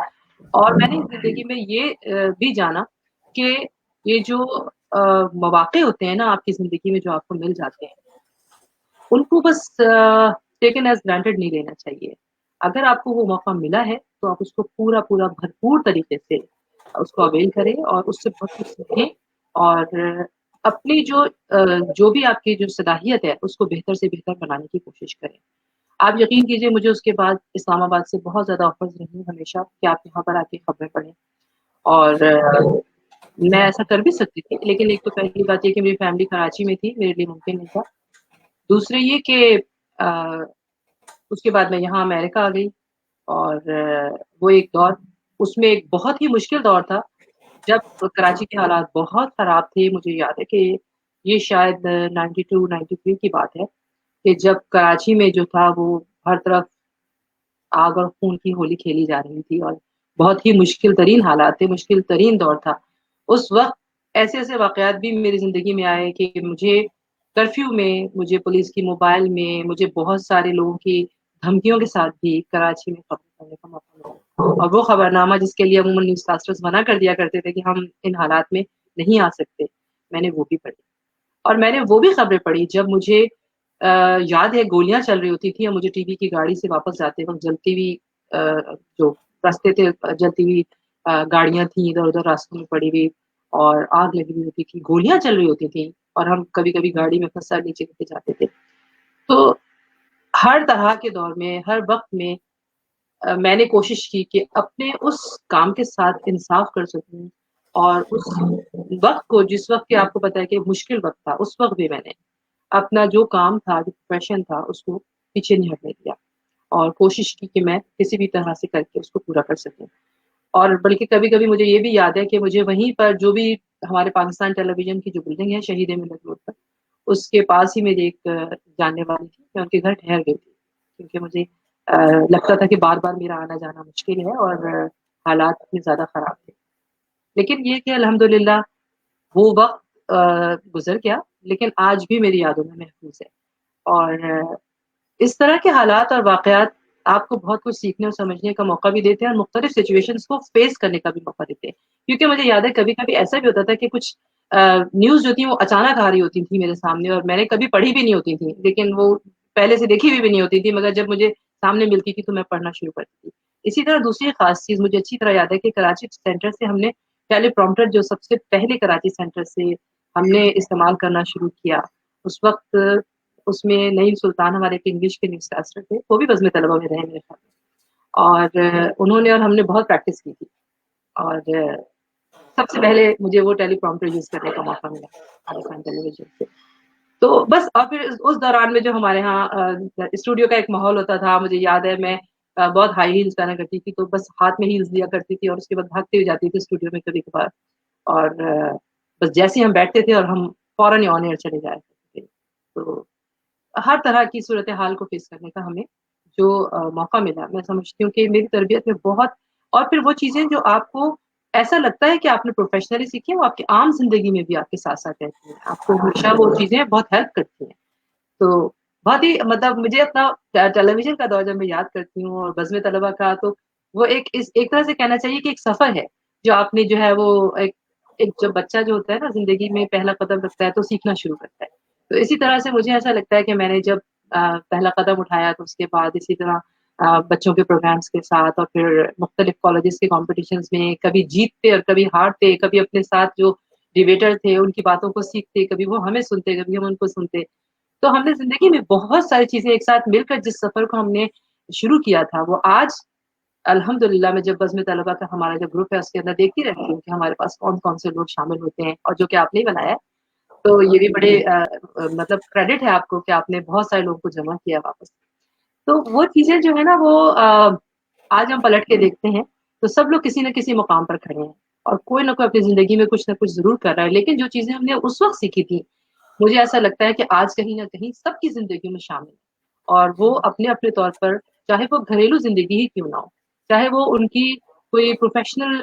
اور میں نے زندگی میں یہ بھی جانا کہ یہ جو مواقع ہوتے ہیں نا آپ کی زندگی میں جو آپ کو مل جاتے ہیں ان کو بس ٹیکن ایز گرانٹیڈ نہیں لینا چاہیے. اگر آپ کو وہ موقع ملا ہے تو آپ اس کو پورا بھرپور طریقے سے اس کو اویل کریں اور اس سے بہت کچھ سیکھیں، اور اپنی جو بھی آپ کی جو صلاحیت ہے اس کو بہتر سے بہتر بنانے کی کوشش کریں. آپ یقین کیجئے مجھے اس کے بعد اسلام آباد سے بہت زیادہ آفرز رہی ہمیشہ کہ آپ یہاں پر آ کے خبریں پڑھیں. اور मैं ऐसा कर भी सकती थी, लेकिन एक तो पहली बात ये कि मेरी फैमिली कराची में थी, मेरे लिए मुमकिन नहीं था। दूसरी ये कि उसके बाद मैं यहाँ अमेरिका आ गई और वो एक दौर, उसमें एक बहुत ही मुश्किल दौर था, जब कराची के हालात बहुत ख़राब थे। मुझे याद है कि ये शायद 92-93 की बात है कि जब कराची में जो था वो हर तरफ आग और खून की होली खेली जा रही थी और बहुत ही मुश्किल तरीन हालात थे, मुश्किल तरीन दौर था। उस वक़्त ऐसे-ऐसे वाक़यात भी मेरी ज़िंदगी में आए कि मुझे कर्फ्यू में, मुझे पुलिस की मोबाइल में, मुझे बहुत सारे लोगों की धमकियों के साथ भी कराची में खबर करने का मौका मिला। और वो खबरनामा जिसके लिए अमूमन न्यूज़कास्टर्स मना कर दिया करते थे कि हम इन हालात में नहीं आ सकते, मैंने वो भी पढ़ी। और मैंने वो भी खबरें पढ़ी जब मुझे याद है गोलियाँ चल रही होती थी और मुझे टीवी की गाड़ी से वापस जाते वक़्त जलती हुई जो रास्ते थे, जलती हुई गाड़ियाँ थी इधर-उधर रास्तों में पड़ी हुई और आग लगी हुई होती थी, गोलियाँ चल रही होती थी और हम कभी-कभी गाड़ी में फँसा नीचे लेके जाते थे। तो हर तरह के दौर में, हर वक़्त में मैंने कोशिश की कि अपने उस काम के साथ इंसाफ़ कर सकूँ और उस वक़्त को, जिस वक़्त कि आपको पता है कि मुश्किल वक़्त था, उस वक़्त भी मैंने अपना जो काम था, जो प्रोफ़ेशन था, उसको पीछे नहीं हटने दिया और कोशिश की कि मैं किसी भी तरह से करके उसको पूरा कर सकूँ। और बल्कि कभी-कभी मुझे ये भी याद है कि मुझे वहीं पर जो भी हमारे पाकिस्तान टेलीविज़न की जो बिल्डिंग है शहीद ए मिलत रोड पर, उसके पास ही मेरी एक जानने वाली थी, मैं उनके घर ठहर गई थी। क्योंकि मुझे लगता था कि बार-बार मेरा आना-जाना मुश्किल है और हालात इतने ज़्यादा ख़राब थे। लेकिन ये कि अल्हम्दुलिल्लाह वो वक़्त गुज़र गया, लेकिन आज भी मेरी यादों में महफ़ूज़ है। और इस तरह के हालात और वाक़यात आपको बहुत कुछ सीखने और समझने का मौका भी देते हैं और मुख्तलिफ़ सिचुएशंस को फ़ेस करने का भी मौका देते हैं। क्योंकि मुझे याद है कभी-कभी ऐसा भी होता था कि कुछ न्यूज़ जो थी वो अचानक आ रही होती थी मेरे सामने और मैंने कभी पढ़ी भी नहीं होती थी, लेकिन वो पहले से देखी हुई भी नहीं होती थी, मगर जब मुझे सामने मिलती थी तो मैं पढ़ना शुरू करती थी। इसी तरह दूसरी ख़ास चीज़ मुझे अच्छी तरह याद है कि कराची सेंटर से हमने टेलीप्रॉम्प्टर जो सबसे पहले कराची सेंटर से हमने इस्तेमाल करना शुरू किया, उस वक़्त उसमें नईम सुल्तान हमारे एक इंग्लिश के न्यूज़कास्टर थे, वो भी बज़्म तलबा में रहे मेरे ख़्याल में और उन्होंने और हमने बहुत प्रैक्टिस की थी और सबसे पहले मुझे वो टेलीप्रॉम्प्टर यूज़ करने का मौका मिला पाकिस्तान टेलीविज़न से। तो बस और फिर उस दौरान में जो हमारे यहाँ स्टूडियो का एक माहौल होता था, मुझे याद है मैं बहुत हाई हील्स पहना करती थी, तो बस हाथ में हील्स लिया करती थी और उसके बाद भागते हुए जाती थी स्टूडियो में कभी-कभार और बस जैसे ही हम बैठते थे और हम फ़ौरन ही ऑन एयर चले जाया करते थे। तो हर तरह की सूरत-ए-हाल को फ़ेस करने का हमें जो मौका मिला, मैं समझती हूँ कि मेरी तरबियत में बहुत और फिर वो चीज़ें जो आपको ऐसा लगता है कि आपने प्रोफ़ेशनली सीखी हैं, वो आपकी आम ज़िंदगी में भी आपके साथ-साथ रहती हैं। आपको हमेशा वो चीज़ें बहुत हेल्प करती हैं। तो बहुत ही मतलब मुझे अपना टेलीविज़न का दौर जब मैं याद करती हूँ और बज़्म तलबा का तो वो एक तरह से कहना चाहिए कि एक सफ़र है, जो आपने जो है वो एक एक जब बच्चा जो होता है ना ज़िंदगी में पहला कदम रखता है तो सीखना शुरू करता है। तो इसी तरह से मुझे ऐसा लगता है कि मैंने जब पहला कदम उठाया तो उसके बाद इसी तरह बच्चों के प्रोग्राम्स के साथ और फिर मुख्तलिफ कॉलेजेस के कॉम्पिटिशन्स में कभी जीतते और कभी हारते, कभी अपने साथ जो डिबेटर थे उनकी बातों को सीखते, कभी वो हमें सुनते, कभी हम उनको सुनते। तो हमने ज़िंदगी में बहुत सारी चीज़ें एक साथ मिलकर जिस सफ़र को हमने शुरू किया था, वो आज अल्हम्दुलिल्लाह मैं जब बज़्म तलबा का हमारा जो ग्रुप है उसके अंदर देखती रहती हूँ कि हमारे पास कौन-कौन से लोग शामिल होते हैं और जो कि आपने ही बनाया है। तो ये भी बड़े मतलब क्रेडिट है आपको कि आपने बहुत सारे लोगों को जमा किया वापस। तो वो चीज़ें जो है ना वो आज हम पलट के देखते हैं, तो सब लोग किसी न किसी मुकाम पर खड़े हैं और कोई ना कोई अपनी ज़िंदगी में कुछ न कुछ ज़रूर कर रहा है। लेकिन जो चीज़ें हमने उस वक़्त सीखी थी, मुझे ऐसा लगता है कि आज कहीं न कहीं सबकी ज़िंदगी में शामिल है और वो अपने-अपने तौर पर चाहे वो घरेलू ज़िंदगी ही क्यों ना हो, चाहे वो उनकी कोई प्रोफ़ेशनल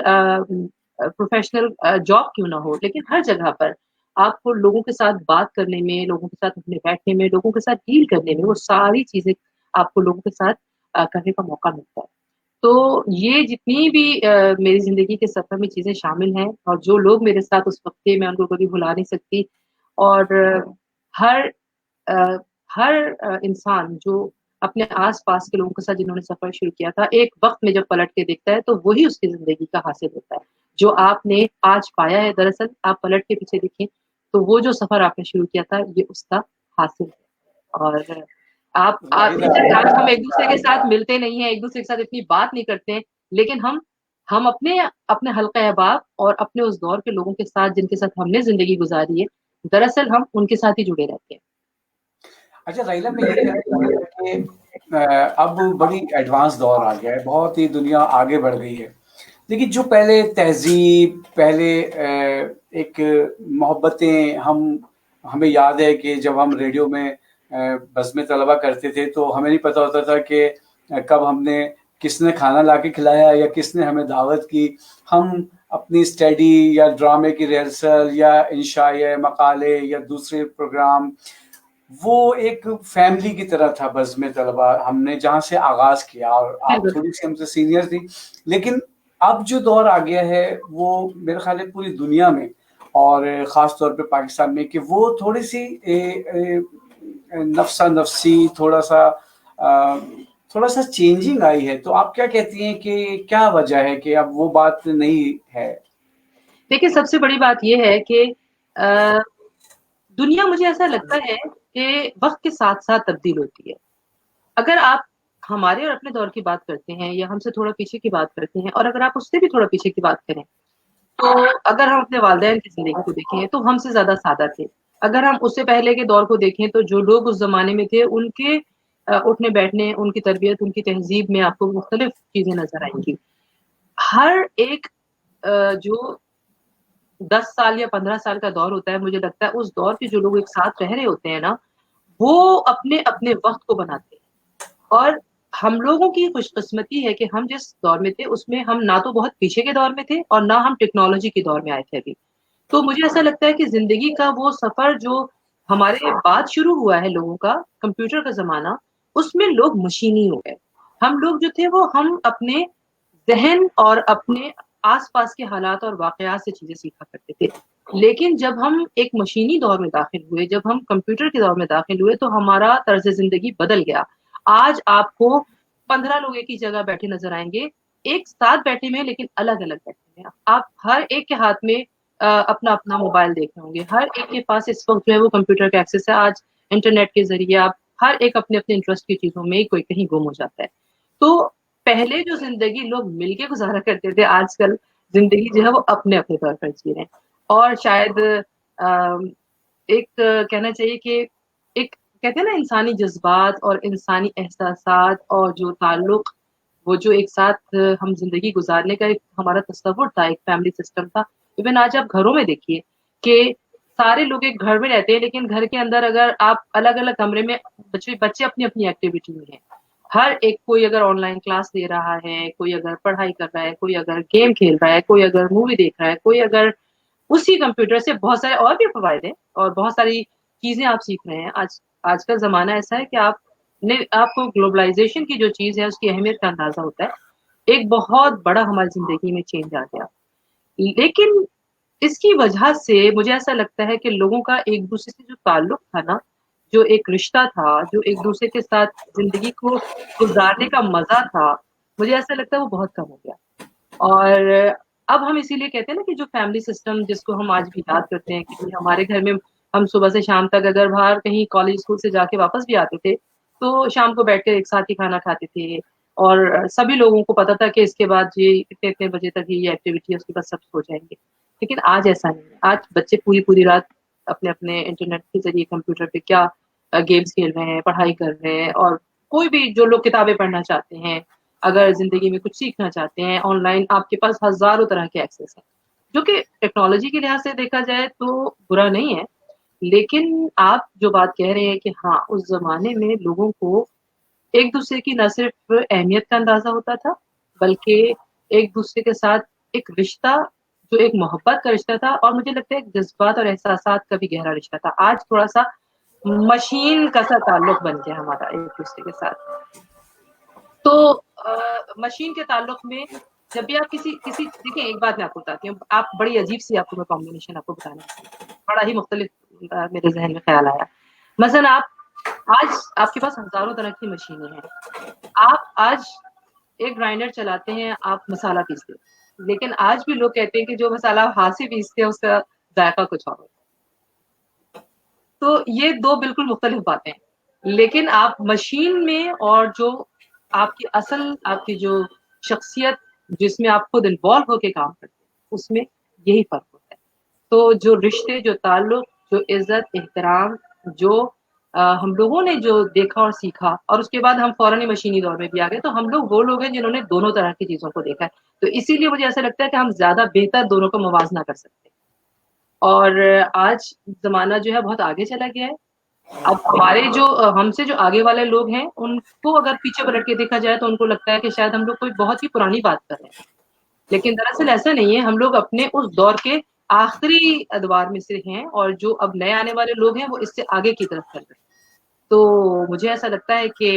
जॉब क्यों ना हो, लेकिन हर जगह पर आपको लोगों के साथ बात करने में, लोगों के साथ उठने बैठने में, लोगों के साथ डील करने में, वो सारी चीज़ें आपको लोगों के साथ करने का मौका मिलता है। तो ये जितनी भी मेरी ज़िंदगी के सफ़र में चीज़ें शामिल हैं और जो लोग मेरे साथ उस वक़्त थे, मैं उनको कभी भुला नहीं सकती और हर अ, हर इंसान जो अपने आस-पास के लोगों के साथ जिन्होंने सफ़र शुरू किया था, एक वक़्त में जब पलट के देखता है, तो वही उसकी ज़िंदगी का हासिल होता है। जो आपने आज पाया है दरअसल आप पलट के पीछे देखें, तो वो जो सफ़र आपने शुरू किया था, ये उसका हासिल है और आप वाहिदा बेशक आज हम एक-दूसरे के साथ मिलते नहीं हैं, एक-दूसरे के साथ इतनी बात नहीं करते हैं, लेकिन हम ہم اپنے حلقہ احباب اور اپنے اس دور کے لوگوں کے ساتھ جن کے ساتھ ہم نے زندگی گزاری ہے، دراصل ہم ان کے ساتھ ہی جڑے رہتے ہیں۔ اچھا ریلا، میں یہ کہنا چاہوں گا کہ اب بڑی ایڈوانس دور آ گیا ہے، بہت ہی دنیا آگے بڑھ گئی ہے، لیکن جو پہلے تہذیب، پہلے ایک محبتیں، ہمیں یاد ہے کہ جب ہم ریڈیو میں بزم طلبہ کرتے تھے تو ہمیں نہیں پتہ ہوتا تھا کہ کب ہم نے کس نے کھانا لا کے کھلایا یا کس نے ہمیں دعوت کی. ہم اپنی اسٹڈی یا ڈرامے کی ریہرسل یا انشائیہ مقالے یا دوسرے پروگرام، وہ ایک فیملی کی طرح تھا بزم طلبہ. ہم نے جہاں سے آغاز کیا، اور آپ تھوڑی سی ہم سے سینئر تھی، لیکن اب جو دور آ گیا ہے وہ میرے خیال ہے پوری دنیا میں اور خاص طور پہ پاکستان میں کہ وہ تھوڑی سی نفسا نفسی، تھوڑا سا چینجنگ آئی ہے. تو آپ کیا کہتی ہیں کہ کیا وجہ ہے کہ اب وہ بات نہیں ہے؟ دیکھیے، سب سے بڑی بات یہ ہے کہ دنیا، مجھے ایسا لگتا ہے کہ وقت کے ساتھ ساتھ تبدیل ہوتی ہے. اگر آپ ہمارے اور اپنے دور کی بات کرتے ہیں یا ہم سے تھوڑا پیچھے کی بات کرتے ہیں، اور اگر آپ اس سے بھی تھوڑا پیچھے کی بات کریں، تو اگر ہم اپنے والدین کی زندگی کو دیکھیں تو ہم سے زیادہ سادہ تھے. اگر ہم اس سے پہلے کے دور کو دیکھیں تو جو لوگ اس زمانے میں تھے، ان کے اٹھنے بیٹھنے، ان کی تربیت، ان کی تہذیب میں آپ کو مختلف چیزیں نظر آئیں گی. ہر ایک جو 10 سال یا 15 سال کا دور ہوتا ہے، مجھے لگتا ہے اس دور کے جو لوگ ایک ساتھ رہ رہے ہوتے ہیں نا، وہ اپنے اپنے وقت کو بناتے ہیں. اور ہم لوگوں کی خوش قسمتی ہے کہ ہم جس دور میں تھے اس میں ہم نہ تو بہت پیچھے کے دور میں تھے اور نہ ہم ٹیکنالوجی کے دور میں آئے تھے ابھی. تو مجھے ایسا لگتا ہے کہ زندگی کا وہ سفر جو ہمارے بعد شروع ہوا ہے لوگوں کا، کمپیوٹر کا زمانہ، اس میں لوگ مشینی ہو گئے. ہم لوگ جو تھے وہ ہم اپنے ذہن اور اپنے آس پاس کے حالات اور واقعات سے چیزیں سیکھا کرتے تھے. لیکن جب ہم ایک مشینی دور میں داخل ہوئے، جب ہم کمپیوٹر کے دور میں داخل ہوئے، تو ہمارا طرز زندگی بدل گیا. آج آپ کو 15 لوگ ایک ہی جگہ بیٹھے نظر آئیں گے، ایک ساتھ بیٹھے میں لیکن الگ الگ بیٹھے ہیں. آپ ہر ایک کے ہاتھ میں اپنا اپنا موبائل دیکھ رہے ہوں گے. ہر ایک کے پاس اس وقت جو ہے وہ کمپیوٹر کا ایکسس ہے. آج انٹرنیٹ کے ذریعے آپ ہر ایک اپنے اپنے انٹرسٹ کی چیزوں میں کوئی کہیں گم ہو جاتا ہے. تو پہلے جو زندگی لوگ مل کے گزارا کرتے تھے، آج کل زندگی جو ہے وہ اپنے اپنے طور پر جی رہے ہیں. اور شاید ایک کہنا چاہیے کہ ایک کہتے ہیں نا، انسانی جذبات اور انسانی احساسات اور جو تعلق، وہ جو ایک ساتھ ہم زندگی گزارنے کا ایک ہمارا تصور تھا، ایک فیملی سسٹم تھا. ایون آج آپ گھروں میں دیکھیے کہ سارے لوگ ایک گھر میں رہتے ہیں، لیکن گھر کے اندر اگر آپ الگ الگ کمرے میں، بچے اپنی اپنی ایکٹیویٹی میں ہیں. ہر ایک، کوئی اگر آن لائن کلاس دے رہا ہے، کوئی اگر پڑھائی کر رہا ہے، کوئی اگر گیم کھیل رہا ہے، کوئی اگر مووی دیکھ رہا ہے، کوئی اگر اسی کمپیوٹر سے بہت سارے اور بھی فوائد ہیں اور بہت ساری چیزیں آپ سیکھ رہے ہیں. آج کا زمانہ ایسا ہے کہ آپ کو گلوبلائزیشن کی جو چیز ہے اس کی اہمیت کا اندازہ ہوتا ہے. ایک بہت بڑا ہماری زندگی میں چینج آ گیا. لیکن اس کی وجہ سے مجھے ایسا لگتا ہے کہ لوگوں کا ایک دوسرے سے جو تعلق تھا نا، جو ایک رشتہ تھا، جو ایک دوسرے کے ساتھ زندگی کو گزارنے کا مزہ تھا، مجھے ایسا لگتا ہے وہ بہت کم ہو گیا. اور اب ہم اسی لیے کہتے ہیں نا کہ جو فیملی سسٹم جس کو ہم آج بھی یاد کرتے ہیں کہ ہمارے گھر میں ہم صبح سے شام تک اگر باہر کہیں کالج اسکول سے جا کے واپس بھی آتے تھے تو شام کو بیٹھ کر ایک ساتھ ہی کھانا کھاتے تھے. اور سبھی لوگوں کو پتا تھا کہ اس کے بعد یہ اتنے بجے تک یہ ایکٹیویٹی ہے، اس کے بعد سب سو جائیں گے. لیکن آج ایسا نہیں ہے. آج بچے پوری رات اپنے اپنے انٹرنیٹ کے ذریعے کمپیوٹر پہ کیا گیمز کھیل رہے ہیں، پڑھائی کر رہے ہیں. اور کوئی بھی جو لوگ کتابیں پڑھنا چاہتے ہیں، اگر زندگی میں کچھ سیکھنا چاہتے ہیں، آن لائن آپ کے پاس ہزاروں طرح کے ایکسیس ہیں، جو کہ ٹیکنالوجی کے لحاظ سے دیکھا جائے تو برا نہیں ہے. لیکن آپ جو بات کہہ رہے ہیں کہ ہاں، اس زمانے میں لوگوں کو ایک دوسرے کی نہ صرف اہمیت کا اندازہ ہوتا تھا، بلکہ ایک دوسرے کے ساتھ ایک رشتہ، جو ایک محبت کا رشتہ تھا، اور مجھے لگتا ہے ایک جذبات اور احساسات کا بھی گہرا رشتہ تھا. آج تھوڑا سا مشین کا سا تعلق بن گیا ہمارا ایک دوسرے کے ساتھ. تو مشین کے تعلق میں جب بھی آپ کسی دیکھیں، ایک بات میں آپ کو بتاتی ہوں، آپ بڑی عجیب سی آپ کو میں کمبینیشن آپ کو بتانے والی ہوں. بڑا ہی مختلف میرے ذہن میں خیال آیا. مثلا آج آپ کے پاس ہزاروں طرح کی مشینیں ہیں. آپ آج ایک گرائنڈر چلاتے ہیں، آپ مسالہ پیستے ہیں، لیکن آج بھی لوگ کہتے ہیں کہ جو مسالہ آپ ہاتھ سے پیستے ہیں اس کا ذائقہ کچھ اور ہوتا ہے. تو یہ دو بالکل مختلف باتیں ہیں. لیکن آپ مشین میں اور جو آپ کی اصل، آپ کی جو شخصیت जिसमें आप खुद इन्वॉल्व होके काम करते हैं, उसमें यही फ़र्क होता है। तो जो रिश्ते, जो ताल्लुक, जो इज़्ज़त, एहतराम, जो हम लोगों ने जो देखा और सीखा और उसके बाद हम फ़ौरन ही मशीनी दौर में भी आ गए, तो हम लोग वो लोग हैं जिन्होंने दोनों तरह की चीज़ों को देखा है। तो इसीलिए मुझे ऐसा लगता है कि हम ज़्यादा बेहतर दोनों का मुवाज़ना कर सकते हैं। और आज ज़माना जो है बहुत आगे चला गया है। अब हमारे जो हमसे जो आगे वाले लोग हैं, उनको अगर पीछे पलट के देखा जाए तो उनको लगता है कि शायद हम लोग कोई बहुत ही पुरानी बात कर रहे हैं। लेकिन दरअसल ऐसा नहीं है, हम लोग अपने उस दौर के आखिरी अदवार में से हैं और जो अब नए आने वाले लोग हैं, वो इससे आगे की तरफ चल रहे हैं। तो मुझे ऐसा लगता है कि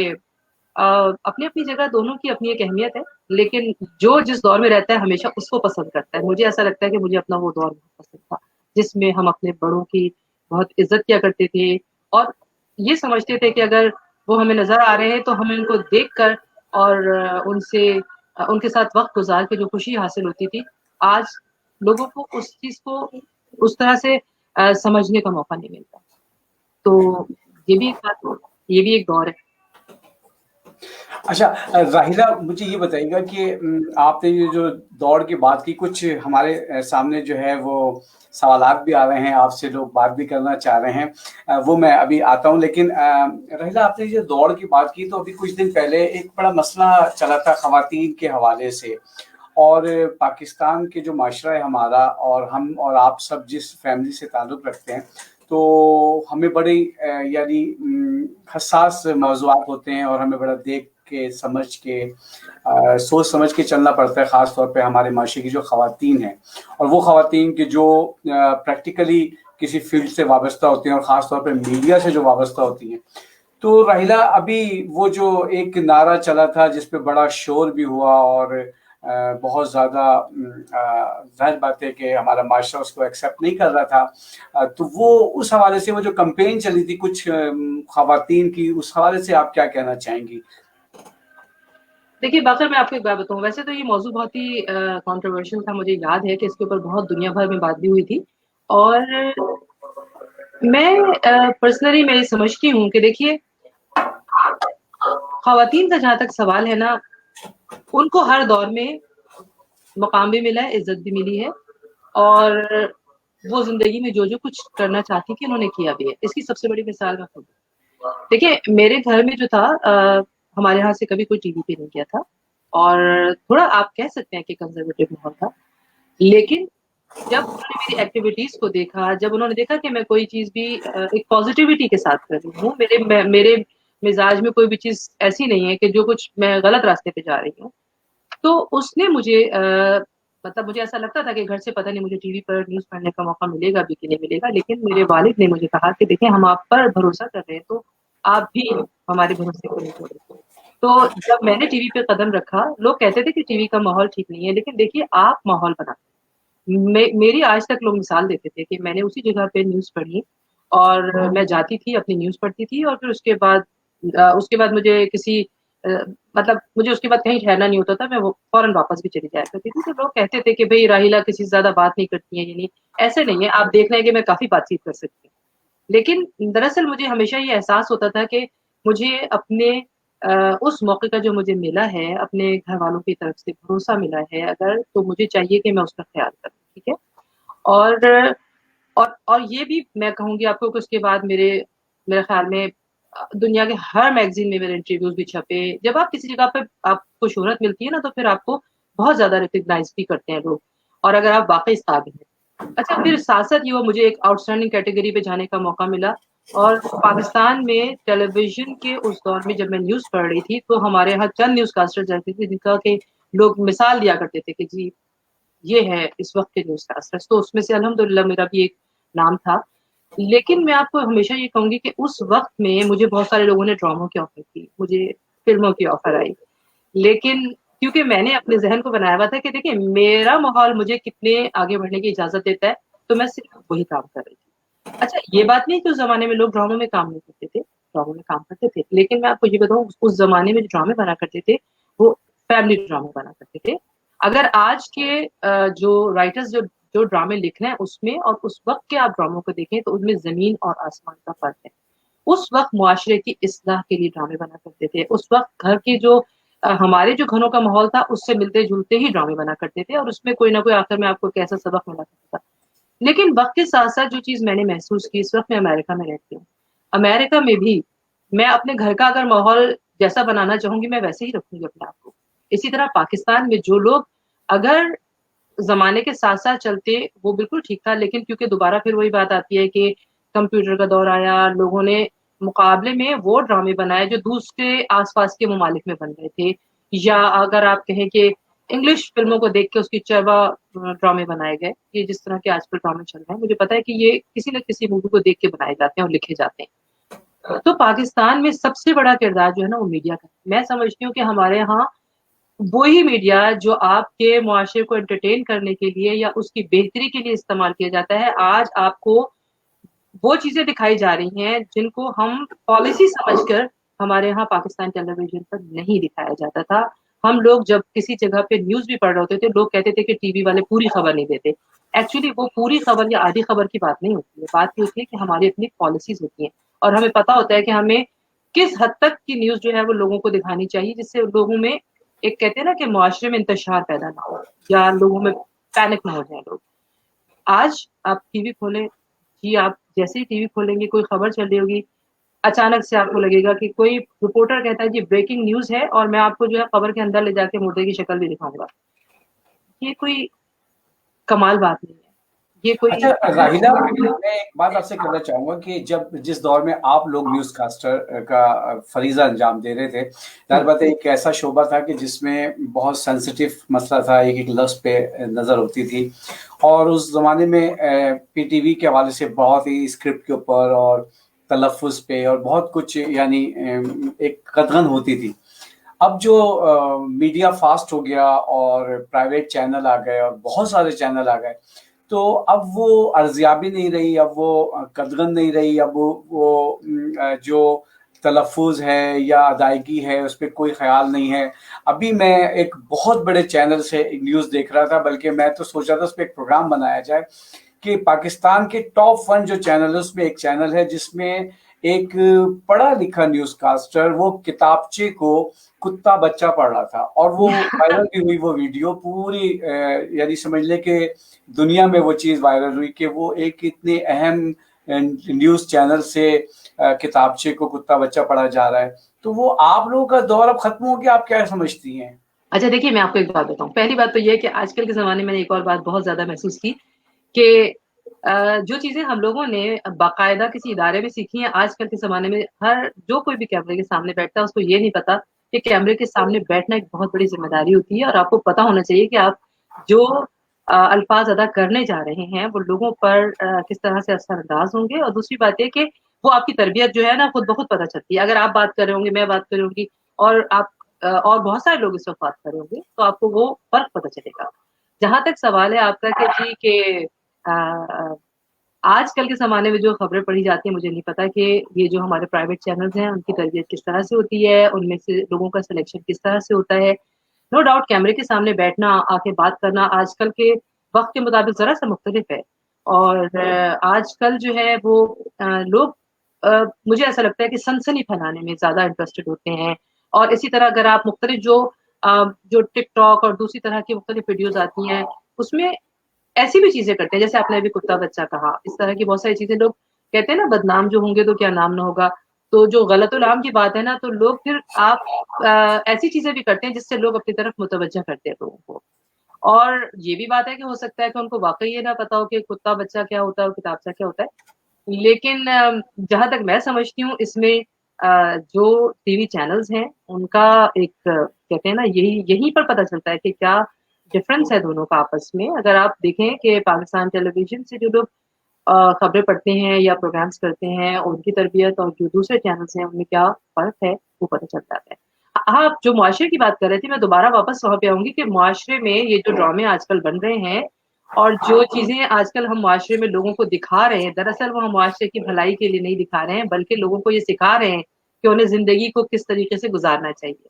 अपनी-अपनी जगह दोनों की अपनी एक अहमियत है, लेकिन जो जिस दौर में रहता है हमेशा उसको पसंद करता है। मुझे ऐसा लगता है कि मुझे अपना वो दौर बहुत पसंद था, जिसमें हम अपने बड़ों की बहुत इज़्ज़त किया करते थे और ये समझते थे कि अगर वो हमें नज़र आ रहे हैं तो हमें उनको देख कर और उनके साथ वक़्त गुज़ार के जो खुशी हासिल होती थी, आज लोगों को उस चीज़ को उस तरह से समझने का मौका नहीं मिलता। तो ये भी एक बात ये भी एक दौर है। अच्छा, ज़ाहिरा मुझे ये बताइएगा कि आपने ये जो दौड़ की बात की, कुछ हमारे सामने जो है वो सवालात भी आ रहे हैं, आपसे लोग बात भी करना चाह रहे हैं, वो मैं अभी आता हूँ। लेकिन राहिला, आपने जो दौड़ की बात की, तो अभी कुछ दिन पहले एक बड़ा मसला चला था ख़वातीन के हवाले से, और पाकिस्तान के जो माशरा है हमारा, और हम और आप सब जिस फैमिली से ताल्लुक़ रखते हैं, तो हमें बड़ी यानी हसास मौज़ूआत होते हैं, और हमें बड़ा देख के, समझ के, सोच समझ के चलना पड़ता है, ख़ास तौर पे हमारे माशरे की जो ख़वातीन हैं, और वो ख़वातीन की जो प्रैक्टिकली किसी फील्ड से वाबस्ता होती हैं, और ख़ास तौर पे मीडिया से जो वाबस्ता होती हैं। तो राहिला, अभी वो जो एक नारा चला था जिस पे बड़ा शोर भी हुआ, और बहुत ज़्यादा ज़ाहिर बात है कि हमारा माशरा उसको एक्सेप्ट नहीं कर रहा था, तो वो उस हवाले से वो जो कैंपेन चली थी कुछ ख़वातीन की, उस हवाले से आप क्या कहना चाहेंगी? देखिए, बाखिर मैं आपको एक बात बताऊँ, वैसे तो ये मौज़ू बहुत ही कंट्रोवर्शियल था, मुझे याद है कि इसके ऊपर बहुत दुनिया भर में बात भी हुई थी और मैं पर्सनली मैं ये समझती हूँ कि देखिए, ख़वातीन का जहाँ तक सवाल है ना, उनको हर दौर में मकाम भी मिला है, इज़्ज़त भी मिली है और वो ज़िंदगी में जो-जो कुछ करना चाहती थी, उन्होंने किया भी है। इसकी सबसे बड़ी मिसाल मैं खुद हूँ। देखिए, मेरे घर में जो था हमारे यहाँ से कभी कोई टीवी पे नहीं गया था और थोड़ा आप कह सकते हैं कि कंज़र्वेटिव माहौल था। लेकिन जब उन्होंने मेरी एक्टिविटीज़ को देखा, जब उन्होंने देखा कि मैं कोई चीज़ भी एक पॉज़िटिविटी के साथ कर रही हूँ, मेरे मिज़ाज में कोई भी चीज़ ऐसी नहीं है कि जो कुछ मैं गलत रास्ते पे जा रही हूँ। तो उसने मुझे मतलब मुझे ऐसा लगता था कि घर से पता नहीं मुझे टीवी पर न्यूज़ पढ़ने का मौका मिलेगा भी कि नहीं मिलेगा, लेकिन मेरे वालिद ने मुझे कहा कि देखिए हम आप पर भरोसा कर रहे हैं, तो आप भी हमारे भरोसे को नहीं तोड़ें। तो जब मैंने टीवी पे कदम रखा, लोग कहते थे कि टीवी का माहौल ठीक नहीं है, लेकिन देखिए आप माहौल बनाते हैं। मेरी आज तक लोग मिसाल देते थे कि मैंने उसी जगह पे न्यूज़ पढ़ी और मैं जाती थी, अपनी न्यूज़ पढ़ती थी और फिर उसके बाद मुझे किसी अ, मतलब मुझे उसके बाद कहीं ठहरना नहीं होता था, मैं वो फ़ौरन वापस भी चली जाया करती थी। तो लोग कहते थे कि भई राहिला किसी से ज़्यादा बात नहीं करती है, ये नहीं। ऐसे नहीं है, आप देख रहे हैं कि मैं काफ़ी बातचीत कर सकती हूँ। लेकिन दरअसल मुझे हमेशा ये एहसास होता था कि मुझे अपने उस मौके का जो मुझे मिला है, अपने घरवालों की तरफ से भरोसा मिला है अगर, तो मुझे चाहिए कि मैं उसका ख़्याल करूँ, ठीक है? और और ये भी मैं कहूँगी आपको कि उसके बाद मेरे ख़्याल में दुनिया के हर मैगज़ीन में मेरे इंटरव्यूज़ भी छपे। जब आप किसी जगह पे आपको शोहरत मिलती है ना, तो फिर आपको बहुत ज़्यादा रिकॉग्नाइज़ भी करते हैं लोग और अगर आप वाक़ई इस काबिल हैं। अच्छा, फिर साथ-साथ ये हुआ मुझे एक आउटस्टैंडिंग कैटेगरी पे जाने का मौका मिला और पाकिस्तान में टेलीविज़न के उस दौर में जब मैं न्यूज़ पढ़ रही थी, तो हमारे यहाँ चंद न्यूज़कास्टर रहते थे जिनका के लोग मिसाल दिया करते थे कि जी, ये है इस वक़्त के न्यूज़कास्टर्स। तो उसमें से अल्हम्दुलिल्लाह मेरा भी एक नाम था। लेकिन मैं आपको हमेशा ये कहूँगी कि उस वक़्त में मुझे बहुत सारे लोगों ने ड्रामों की ऑफ़र की, मुझे फ़िल्मों की ऑफ़र आई। लेकिन क्योंकि मैंने अपने ज़हन को बनाया हुआ था कि देखिए मेरा माहौल मुझे कितने आगे बढ़ने की इजाज़त देता है, तो मैं सिर्फ़ वही काम कर रही थी। अच्छा, ये बात नहीं कि उस ज़माने में लोग ड्रामों में काम नहीं करते थे, ड्रामों में काम करते थे। लेकिन मैं आपको ये बताऊँ उस ज़माने में जो ड्रामे बना करते थे, वो फैमिली ड्रामे बना करते थे। अगर आज के जो राइटर्स जो ड्रामे लिख रहे हैं उसमें और उस वक़्त के आप ड्रामों को देखें तो उनमें ज़मीन और आसमान का फ़र्क है। उस वक़्त मुआशरे की इस्लाह के लिए ड्रामे बना करते थे। उस वक़्त घर के जो हमारे जो घरों का माहौल था उससे मिलते-जुलते ही ड्रामे बना करते थे और उसमें कोई ना कोई आखिर में आपको कैसा सबक मिला करता था। लेकिन वक़्त के साथ-साथ जो चीज़ मैंने महसूस की, इस वक़्त मैं अमेरिका में रहती हूँ। अमेरिका में भी मैं अपने घर का अगर माहौल जैसा बनाना चाहूँगी, मैं वैसे ही रखूँगी अपने आप को। इसी तरह पाकिस्तान में जो लोग अगर ज़माने के साथ-साथ चलते, वो बिल्कुल ठीक था, लेकिन क्योंकि दोबारा फिर वही बात आती है कि कंप्यूटर का दौर आया, लोगों ने मुकाबले में वो ड्रामे बनाए जो दूसरे आस-पास के ममालिक में बन रहे थे। या अगर आप कहें कि इंग्लिश फ़िल्मों को देख के उसकी चरवा ड्रामे बनाए गए। ये जिस तरह के आजकल ड्रामे चल रहे हैं, मुझे पता है कि ये किसी न किसी मूवी को देख के बनाए जाते हैं और लिखे जाते हैं। तो पाकिस्तान में सबसे बड़ा किरदार जो है ना, वो मीडिया का है। मैं समझती हूँ कि हमारे यहाँ वो ही मीडिया जो आपके मुआशरे को एंटरटेन करने के लिए या उसकी बेहतरी के लिए इस्तेमाल किया जाता है, आज आपको वो चीज़ें दिखाई जा रही हैं जिनको हम पॉलिसी समझकर हमारे यहाँ पाकिस्तान टेलीविज़न पर नहीं दिखाया जाता था। हम लोग जब किसी जगह पे न्यूज़ भी पढ़ रहे होते थे, लोग कहते थे कि टीवी वाले पूरी खबर नहीं देते। एक्चुअली वो पूरी खबर या आधी खबर की बात नहीं होती है, बात ये होती है कि हमारी अपनी पॉलिसीज़ होती हैं और हमें पता होता है कि हमें किस हद तक की न्यूज़ जो है वो लोगों को दिखानी चाहिए जिससे लोगों में एक कहते हैं ना कि मुआशरे में इंतशार पैदा ना हो या लोगों में पैनिक ना हो जाए लोग। आज आप टीवी खोलें, जी आप जैसे ही टीवी खोलेंगे कोई खबर चल रही होगी, अचानक से आपको लगेगा कि कोई रिपोर्टर कहता है जी ब्रेकिंग न्यूज़ है और मैं आपको जो है खबर के अंदर ले जाके मुर्दे की शक्ल भी दिखाऊँगा। ये कोई कमाल बात नहीं है। ये कोई अच्छा राहिला, मैं एक बात आपसे करना चाहूँगा कि जब जिस दौर में आप लोग न्यूज़ कास्टर का फ़रीज़ा अंजाम दे रहे थे, ज़ाहिर बात है एक ऐसा शोबा था कि जिसमें बहुत सेंसिटिव मसला था, एक-एक लफ्ज़ पे नज़र होती थी और उस ज़माने में पीटीवी के हवाले से बहुत ही स्क्रिप्ट के ऊपर और तलफ़्फ़ुज़ पे और बहुत कुछ यानी एक कदगन होती थी। अब जो मीडिया फास्ट हो गया और प्राइवेट चैनल आ गए और बहुत सारे चैनल आ गए, तो अब वो अर्ज़ियाबी नहीं रही, अब वो कदगन नहीं रही, अब वो जो तलफ़्फ़ुज़ है या अदायगी है उस पे कोई ख़्याल नहीं है। अभी मैं एक बहुत बड़े चैनल से एक न्यूज़ देख रहा था, बल्कि मैं तो सोच रहा था उस पे एक प्रोग्राम बनाया जाए कि पाकिस्तान के टॉप 1 जो चैनल है उसमें एक चैनल है जिसमें एक पढ़ा लिखा न्यूज़ कास्टर वो किताबचे को कुत्ता बच्चा पढ़ रहा था और वो वायरल भी हुई वो वीडियो पूरी यानी समझ लें कि दुनिया में वो चीज़ वायरल हुई कि वो एक इतने अहम न्यूज़ चैनल से किताबचे को कुत्ता बच्चा पढ़ा जा रहा है। तो वो आप लोगों का दौर अब खत्म हो गया, आप क्या समझती हैं? अच्छा देखिए मैं आपको एक बात बताऊँ। पहली बात तो ये है कि आजकल के ज़माने में एक और बात बहुत ज़्यादा महसूस की कि जो चीज़ें हम लोगों ने बाकायदा किसी इदारे में सीखी हैं, आजकल के ज़माने में हर जो कोई भी कैमरे के सामने बैठता है, उसको ये नहीं पता कि कैमरे के सामने बैठना एक बहुत बड़ी ज़िम्मेदारी होती है और आपको पता होना चाहिए कि आप जो अल्फ़ाज़ अदा करने जा रहे हैं, वो लोगों पर किस तरह से असरअंदाज़ होंगे और दूसरी बात ये कि वो आपकी तरबियत जो है ना, खुद ब खुद पता चलती है। अगर आप बात कर रहे होंगे, मैं बात कर रही होंगी और आप और बहुत सारे लोग इस वक़्त बात कर रहे होंगे, तो आपको वो फ़र्क पता चलेगा। जहाँ तक सवाल है आपका कि जी के आजकल के ज़माने में जो खबरें पढ़ी जाती हैं, मुझे नहीं पता कि ये जो हमारे प्राइवेट चैनल्स हैं, उनकी तरबियत किस तरह से होती है, उनमें से लोगों का सिलेक्शन किस तरह से होता है। नो डाउट कैमरे के सामने बैठना, आके बात करना आजकल के वक़्त के मुताबिक ज़रा-सा मुख्तलिफ है और आजकल जो है वो लोग मुझे ऐसा लगता है कि सनसनी फैलाने में ज़्यादा इंटरेस्टेड होते हैं और इसी तरह अगर आप मुख्तलिफ जो टिकटॉक और दूसरी तरह की मुख्तलिफ वीडियोज़ आती हैं, उसमें ऐसी भी चीज़ें करते हैं, जैसे आपने अभी कुत्ता बच्चा कहा, इस तरह की बहुत सारी चीज़ें लोग कहते हैं ना बदनाम जो होंगे तो क्या नाम ना होगा। तो जो गलतुल-आम की बात है ना, तो लोग फिर आप ऐसी चीज़ें भी करते हैं जिससे लोग अपनी तरफ मुतवज्जह करते हैं लोगों को। और ये भी बात है कि हो सकता है कि उनको वाक़ई ये ना पता हो कि कुत्ता बच्चा क्या होता है और किताबचा क्या होता है। लेकिन जहाँ तक मैं समझती हूँ इसमें जो टीवी चैनल्स हैं, उनका एक कहते हैं ना यही यहीं पर पता चलता है कि क्या डिफ़रेंस है दोनों का आपस में। अगर आप देखें कि पाकिस्तान टेलीविज़न से जो लोग खबरें पढ़ते हैं या प्रोग्राम्स करते हैं, उनकी तरबियत और जो दूसरे चैनल्स हैं, उनमें क्या फ़र्क है, वो पता चल जाता है। हाँ, आप जो मुआशरे की बात कर रहे थे, मैं दोबारा वापस वहाँ पे आऊँगी कि मुआशरे में ये जो ड्रामे आजकल बन रहे हैं और जो चीज़ें आजकल हम मुआशरे में लोगों को दिखा रहे हैं, दरअसल वो हम मुआशरे की भलाई के लिए नहीं दिखा रहे हैं, बल्कि लोगों को ये सिखा रहे हैं कि उन्हें ज़िंदगी को किस तरीके से गुज़ारना चाहिए।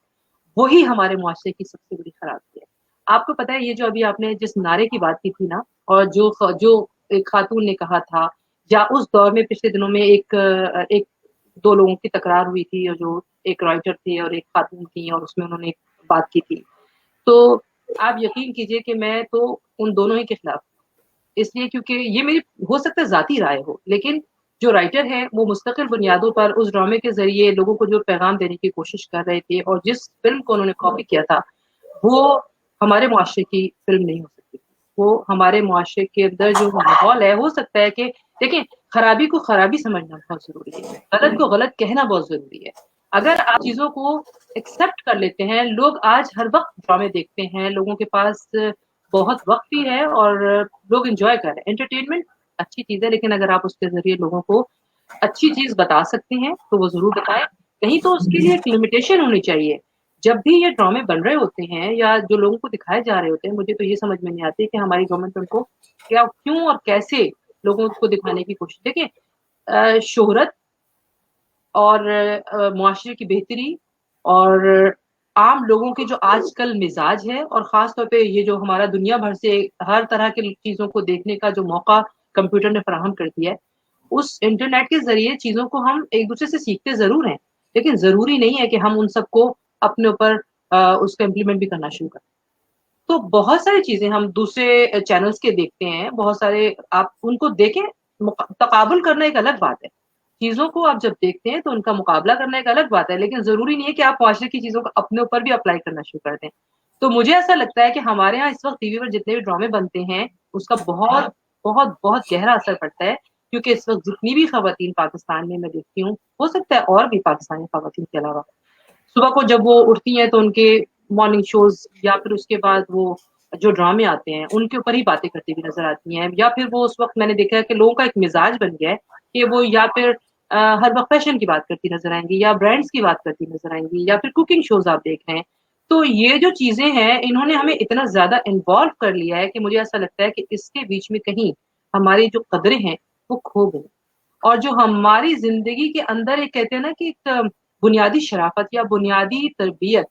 वही हमारे मुआशरे की सबसे बड़ी खराबी है। आपको पता है ये जो अभी आपने जिस नारे की बात की थी ना और जो एक खातून ने कहा था या उस दौर में पिछले दिनों में एक 2 लोगों की तकरार हुई थी और जो एक राइटर थे और एक खातून थी और उसमें उन्होंने बात की थी। तो आप यकीन कीजिए कि मैं तो उन दोनों ही के खिलाफ, इसलिए क्योंकि ये मेरी हो सकता है ज़ाती राय हो, लेकिन जो राइटर हैं वो मुस्तकिल बुनियादों पर उस ड्रामे के ज़रिए लोगों को जो पैगाम देने की कोशिश कर रहे थे और जिस फ़िल्म को उन्होंने कॉपी किया था, वो हमारे मुआशरे की फ़िल्म नहीं हो सकती थी। वो हमारे मुआशरे के अंदर जो माहौल है, हो सकता है कि देखिए, खराबी को खराबी समझना बहुत ज़रूरी है, गलत को गलत कहना बहुत ज़रूरी है। अगर आप चीज़ों को एक्सेप्ट कर लेते हैं, लोग आज हर वक़्त ड्रामे देखते हैं, लोगों के पास बहुत वक़्त भी है और लोग एन्जॉय कर रहे हैं। एंटरटेनमेंट अच्छी चीज़ है, लेकिन अगर आप उसके ज़रिए लोगों को अच्छी चीज़ बता सकते हैं, तो वो ज़रूर बताएँ। नहीं तो उसके लिए एक लिमिटेशन होनी चाहिए। जब भी ये ड्रामे बन रहे होते हैं या जो लोगों को दिखाए जा रहे होते हैं, मुझे तो ये समझ में नहीं आती कि हमारी गवर्नमेंट उनको क्या, क्यों और कैसे लोगों को दिखाने की कोशिश देखिए शोहरत और मुआशरे की बेहतरी और आम लोगों के जो आजकल मिजाज है और ख़ास तौर पे ये जो हमारा दुनिया भर से हर तरह की चीज़ों को देखने का जो मौका कंप्यूटर ने फराहम कर दिया है, उस इंटरनेट के ज़रिए चीज़ों को हम एक-दूसरे से सीखते ज़रूर हैं, लेकिन ज़रूरी नहीं है कि हम उन सबको अपने ऊपर उसको इम्प्लीमेंट भी करना शुरू करें। तो बहुत सारी चीज़ें हम दूसरे चैनल्स के देखते हैं, बहुत सारे आप उनको देखें, तकाबुल करना एक अलग बात है। चीज़ों को आप जब देखते हैं तो उनका मुकाबला करना एक अलग बात है, लेकिन ज़रूरी नहीं है कि आप मुआशरे की चीज़ों को अपने ऊपर भी अप्लाई करना शुरू कर दें। तो मुझे ऐसा लगता है कि हमारे यहाँ इस वक़्त टीवी पर जितने भी ड्रामे बनते हैं, उसका बहुत गहरा असर पड़ता है, क्योंकि इस वक़्त जितनी भी ख़वातीन पाकिस्तान में मैं देखती हूँ, हो सकता है और भी पाकिस्तानी ख़वातीन के अलावा, सुबह को जब वो उठती हैं तो उनके मॉर्निंग शोज़ या फिर उसके बाद वो जो ड्रामे आते हैं, उनके ऊपर ही बातें करती हुई नज़र आती हैं या फिर वो उस वक़्त मैंने देखा है कि लोगों का एक मिज़ाज बन गया है कि वो या फिर हर वक़्त फ़ैशन की बात करती नज़र आएँगी या ब्रांड्स की बात करती नज़र आएँगी या फिर कुकिंग शोज़ आप देख रहे हैं। तो ये जो चीज़ें हैं, इन्होंने हमें इतना ज़्यादा इन्वॉल्व कर लिया है कि मुझे ऐसा लगता है कि इसके बीच में कहीं हमारी जो कदरें हैं, वो खो गई। और जो हमारी ज़िंदगी के अंदर एक कहते हैं ना कि एक बुनियादी शराफ़त या बुनियादी तरबियत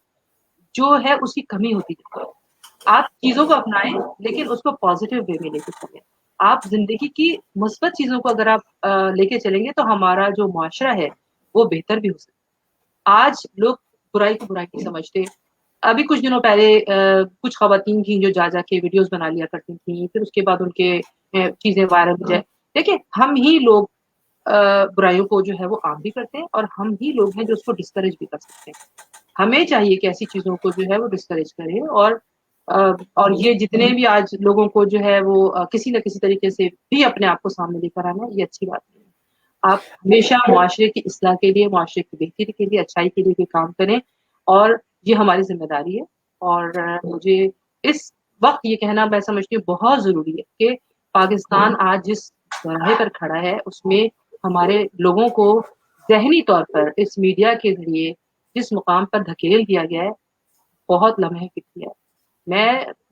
जो है उसकी कमी होती जाती है। आप चीज़ों को अपनाएँ, लेकिन उसको पॉज़िटिव वे में लेके चलें। आप ज़िंदगी की मुस्बत चीज़ों को अगर आप लेके चलेंगे तो हमारा जो मुआशरा है, वो बेहतर भी हो सकता है। आज लोग बुराई को बुराई नहीं समझते। अभी कुछ दिनों पहले कुछ ख़वातीन थीं जो जा के वीडियोज़ बना लिया करती थीं, फिर उसके बाद उनके चीज़ें वायरल हो जाए। देखिए, हम ही लोग बुराइयों को जो है वो आम भी करते हैं और हम ही लोग हैं जो उसको डिस्करेज भी कर सकते हैं। हमें चाहिए कि ऐसी चीज़ों को जो है वो डिस्करेज करें और ये जितने भी आज लोगों को जो है वो किसी न किसी तरीके से भी अपने आप को सामने लेकर आना, ये अच्छी बात नहीं है। आप हमेशा मुआशरे की इस्लाह के लिए, मुआशरे की बेहतरी के लिए, अच्छाई के लिए भी काम करें और ये हमारी ज़िम्मेदारी है और मुझे इस वक़्त ये कहना मैं समझती हूँ बहुत ज़रूरी है कि पाकिस्तान आज जिस राह पर खड़ा है, उसमें हमारे लोगों को ज़हनी तौर पर इस मीडिया के ज़रिए जिस मुकाम पर धकेल दिया गया है, बहुत लम्हे फ़िक्र है।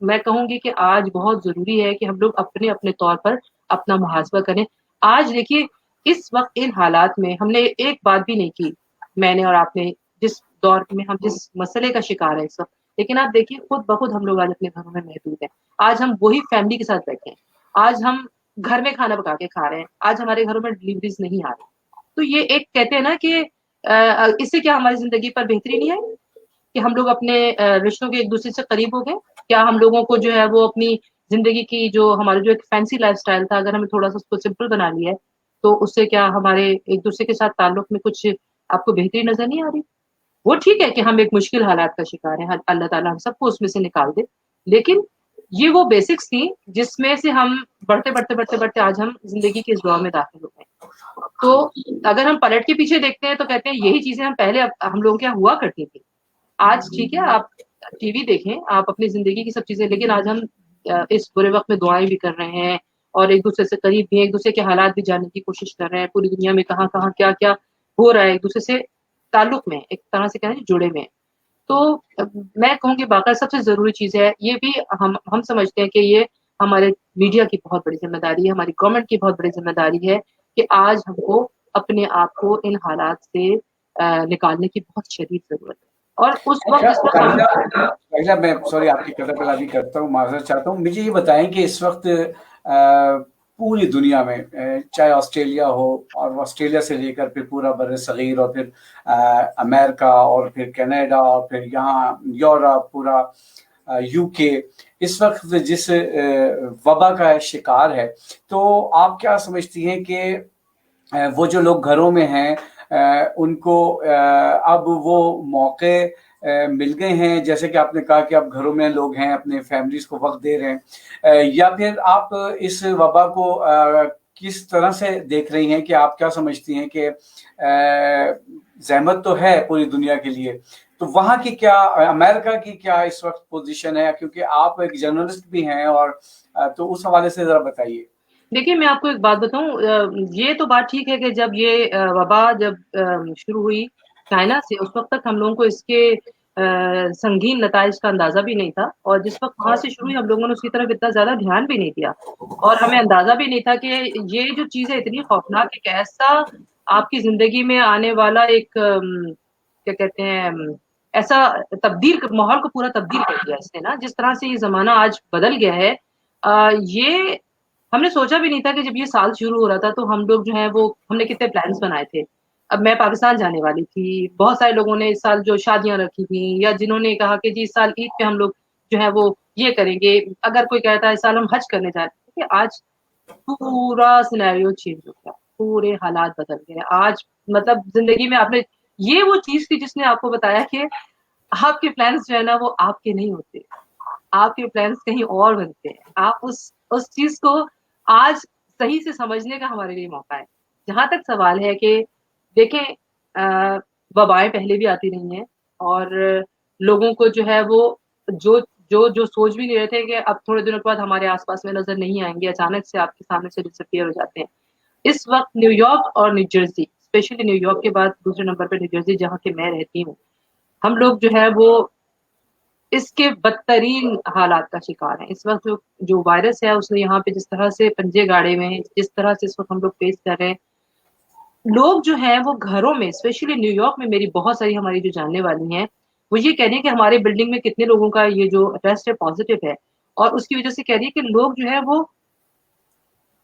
मैं कहूँगी कि आज बहुत ज़रूरी है कि हम लोग अपने-अपने तौर पर अपना मुहासबा करें। आज देखिए, इस वक़्त इन हालात में हमने एक बात भी नहीं की, मैंने और आपने जिस दौर में हम जिस मसले का शिकार है इस वक़्त, लेकिन आप देखिए खुद ब खुद हम लोग आज अपने घरों में महदूद हैं। आज हम वही फैमिली के साथ बैठे हैं। आज हम घर में खाना पका के खा रहे हैं। आज हमारे घरों में डिलीवरीज़ नहीं आ रही। तो ये एक कहते हैं ना कि इससे क्या हमारी ज़िंदगी पर बेहतरी नहीं आई? कि हम लोग अपने रिश्तों के एक-दूसरे से करीब हो गए? क्या हम लोगों को जो है वो अपनी ज़िंदगी की जो हमारा जो एक फैंसी लाइफ़स्टाइल था, अगर हमें थोड़ा-सा उसको सिंपल बना लिया है, तो उससे क्या हमारे एक-दूसरे के साथ ताल्लुक में कुछ आपको बेहतरी नज़र नहीं आ रही? वो ठीक है कि हम एक मुश्किल हालात का शिकार हैं, ह अल्लाह ताला हम सबको उसमें से निकाल दे। लेकिन ये वो बेसिक्स थी जिसमें से हम बढ़ते आज हम ज़िंदगी के इस दौर में दाखिल हो गए। तो अगर हम पलट के पीछे देखते हैं तो कहते हैं यही चीज़ें हम पहले हम लोगों के यहाँ हुआ करती थी। आज ठीक है आप टीवी देखें, आप अपनी ज़िंदगी की सब चीज़ें लेकिन आज हम इस बुरे वक़्त में दुआएँ भी कर रहे हैं और एक-दूसरे से करीब भी हैं, एक-दूसरे के हालात भी जानने की कोशिश कर रहे हैं, पूरी दुनिया में कहाँ-कहाँ, क्या-क्या हो रहा है, एक-दूसरे से ताल्लुक में, एक तरह से कहें जुड़े हुए हैं। तो मैं कहूँगी वाक़ई सबसे ज़रूरी चीज़ है, ये भी हम समझते हैं कि ये हमारे मीडिया की बहुत बड़ी ज़िम्मेदारी है, हमारी गवर्नमेंट की बहुत बड़ी ज़िम्मेदारी है कि आज हमको अपने आप को इन हालात से निकालने की बहुत शदीद ज़रूरत है। और उस वक़्त जिस वक़्त हम पहला मैं सॉरी आपकी कदर भी करता हूँ, माज़रत चाहता हूँ। मुझे ये बताएँ कि इस वक़्त पूरी दुनिया में, चाहे ऑस्ट्रेलिया हो, और ऑस्ट्रेलिया से लेकर फिर पूरा बर सगीर, और फिर अमेरिका, और फिर कनाडा, और फिर यहाँ यूरोप, पूरा यूके, इस वक्त जिस वबा का शिकार है, तो आप क्या समझती हैं कि वो जो लोग घरों में हैं उनको अब वो मौके मिल गए हैं, जैसे कि आपने कहा कि अब घरों में लोग हैं, अपने फैमिलीज को वक्त दे रहे हैं, या फिर आप इस वबा को किस तरह से देख रही हैं, कि आप क्या समझती हैं कि जहमत तो है पूरी दुनिया के लिए, तो वहाँ की क्या, अमेरिका की क्या इस वक्त पोजीशन है, क्योंकि आप एक जर्नलिस्ट भी हैं, और तो उस हवाले से जरा बताइए। देखिए, मैं आपको एक बात बताऊँ, ये तो बात ठीक है कि जब ये वबा जब शुरू हुई चाइना से, उस वक़्त तक हम लोगों को इसके संगीन नताइज का अंदाज़ा भी नहीं था, और जिस वक़्त वहाँ से शुरू हुई हम लोगों ने उसकी तरफ इतना ज़्यादा ध्यान भी नहीं दिया, और हमें अंदाज़ा भी नहीं था कि ये जो चीज़ है इतनी खौफनाक है कि ऐसा आपकी ज़िंदगी में आने वाला एक क्या कहते हैं, ऐसा माहौल को पूरा तब्दील कर दिया इसने ना, जिस तरह से ये ज़माना आज बदल गया है, ये हमने सोचा भी नहीं था कि जब ये साल शुरू हो रहा था तो हम लोग जो है वो हमने कितने प्लान्स बनाए थे। अब मैं पाकिस्तान जाने वाली थी, बहुत सारे लोगों ने इस साल जो शादियाँ रखी थी, या जिन्होंने कहा कि जी इस साल ईद पे हम लोग जो है वो ये करेंगे, अगर कोई कहता है इस साल हम हज करने जा रहे हैं, देखिए आज पूरा सिनेरियो चेंज हो गया, पूरे हालात बदल गए। आज मतलब ज़िंदगी में आपने ये वो चीज़ थी जिसने आपको बताया कि आपके प्लान्स जो है ना वो आपके नहीं होते। आपके प्लान्स कहीं और बनते हैं। आप उस चीज़ को आज सही से समझने का हमारे लिए मौका है। जहाँ तक सवाल है कि देखें, वबाएँ पहले भी आती रही हैं, और लोगों को जो है वो जो जो सोच भी नहीं रहे थे कि अब थोड़े दिनों के बाद हमारे आस-पास में नज़र नहीं आएँगे, अचानक से आपके सामने से डिसअपीयर हो जाते हैं। इस वक़्त न्यूयॉर्क और न्यू जर्सी, स्पेशली न्यूयॉर्क के बाद दूसरे नंबर पे न्यू जर्सी जहाँ की मैं रहती हूँ, हम लोग जो है वो इसके बदतरीन हालात का शिकार हैं। इस वक़्त जो जो वायरस है उसने यहाँ पे जिस तरह से पंजे गाड़े हुए हैं, जिस तरह से इस वक़्त हम लोग फेस कर रहे हैं, लोग जो हैं वो घरों में, स्पेशली न्यूयॉर्क में मेरी बहुत सारी हमारी जो जानने वाली हैं, वो ये कह रही हैं कि हमारे बिल्डिंग में कितने लोगों का ये जो टेस्ट है पॉज़िटिव है, और उसकी वज़ह से कह रही है कि लोग जो है वो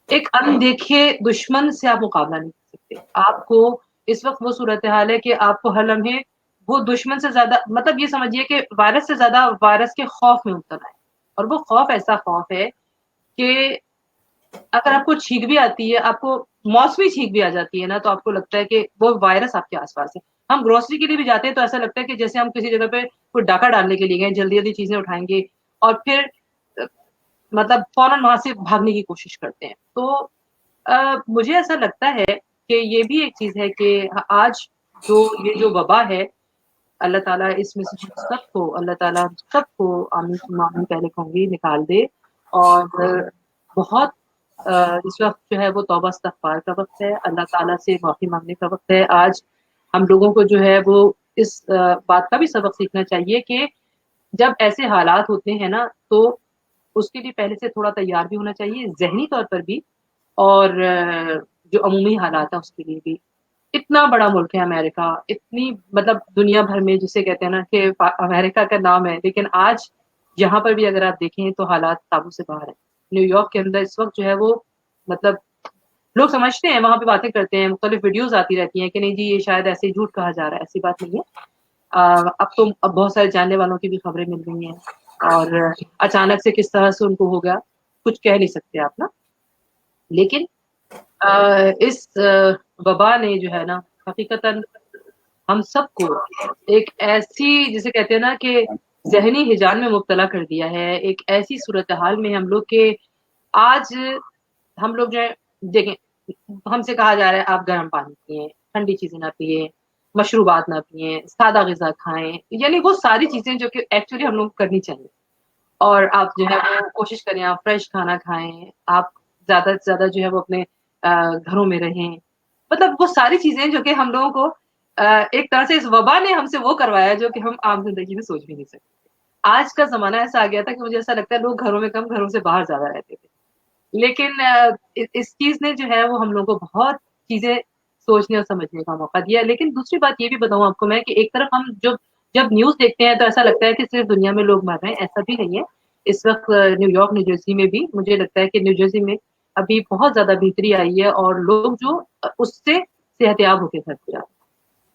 एक अनदेखे दुश्मन से आप मुकाबला नहीं कर सकते। आपको इस वक़्त वो सूरत-ए-हाल है कि आपको हर लम्हे वो दुश्मन से ज़्यादा, मतलब ये समझिए कि वायरस से ज़्यादा वायरस के खौफ में मुब्तला है, और वो खौफ ऐसा खौफ है कि अगर आपको छींक भी आती है, आपको मौसमी छींक भी आ जाती है ना, तो आपको लगता है कि वो वायरस आपके आस-पास है। हम ग्रोसरी के लिए भी जाते हैं तो ऐसा लगता है कि जैसे हम किसी जगह पे कोई डाका डालने के लिए गए, जल्दी-जल्दी चीज़ें उठाएँगे, और फिर अ, मतलब फ़ौरन वहाँ से भागने की कोशिश करते हैं। तो मुझे ऐसा लगता है कि ये भी एक चीज़ है कि आज जो ये जो वबा है, अल्लाह ताला इसमें से हम सबको, अल्लाह ताला हम सबको आमीन सुम्मा आमीन पहले कहूँगी निकाल दे, और बहुत इस वक़्त जो है वो तौबा इस्तग़फ़ार का वक़्त है, अल्लाह ताला से माफ़ी माँगने का वक़्त है। आज हम लोगों को जो है वो इस बात का भी सबक सीखना चाहिए कि जब ऐसे हालात होते हैं ना, तो उसके लिए पहले से थोड़ा तैयार भी होना चाहिए, ज़हनी तौर पर भी, और जो अमूमी हालात हैं उसके लिए भी। इतना बड़ा मुल्क है अमेरिका, इतनी मतलब दुनिया भर में जिसे कहते हैं ना कि अमेरिका का नाम है, लेकिन आज यहाँ पर भी अगर आप देखें तो हालात काबू से बाहर हैं। न्यूयॉर्क के अंदर इस वक़्त जो है वो मतलब लोग समझते हैं, वहाँ पे बातें करते हैं, मुख्तलिफ वीडियोज़ आती रहती हैं कि नहीं जी ये शायद ऐसे ही झूठ कहा जा रहा है, ऐसी बात नहीं है। अब बहुत सारे जानने वालों की भी खबरें मिल रही हैं, और अचानक से किस तरह से उनको हो गया, कुछ कह नहीं सकते आप ना। लेकिन इस वबा ने जो है ना हकीकतन हम सबको एक ऐसी, जिसे कहते हैं ना कि ज़हनी हिजान में मुब्तला कर दिया है, एक ऐसी सूरत-ए-हाल में हम लोग के आज हम लोग जो है देखें, हमसे कहा जा रहा है आप गर्म पानी पिएँ, ठंडी चीज़ें ना पिएँ, मशरूबात ना पिएँ, सादा ग़िज़ा खाएँ, यानी वो सारी चीज़ें जो कि एक्चुअली हम लोग को करनी चाहिए। और आप जो है वो कोशिश करें आप फ्रेश खाना खाएँ, आप ज़्यादा से ज़्यादा जो है वो अपने घरों में रहें। मतलब वो सारी चीज़ें जो कि हम लोगों को एक तरह से इस वबा ने हमसे वो करवाया है जो कि हम आम ज़िंदगी में सोच भी नहीं सकते। आज का ज़माना ऐसा आ गया था कि मुझे ऐसा लगता है लोग घरों में कम, घरों से बाहर ज़्यादा रहते थे। लेकिन इस चीज़ ने जो है वो हम लोगों को बहुत चीज़ें सोचने और समझने का मौका दिया। लेकिन दूसरी बात ये भी बताऊँ आपको मैं कि एक तरफ हम जब न्यूज़ देखते हैं तो ऐसा लगता है कि सिर्फ़ दुनिया में लोग मर रहे हैं, ऐसा भी नहीं है। इस वक़्त न्यूयॉर्क, न्यू जर्सी में भी मुझे लगता है कि न्यू जर्सी में ابھی بہت زیادہ بہتری آئی ہے اور لوگ جو اس سے صحت یاب ہو کے گھر پہ جاتے ہیں،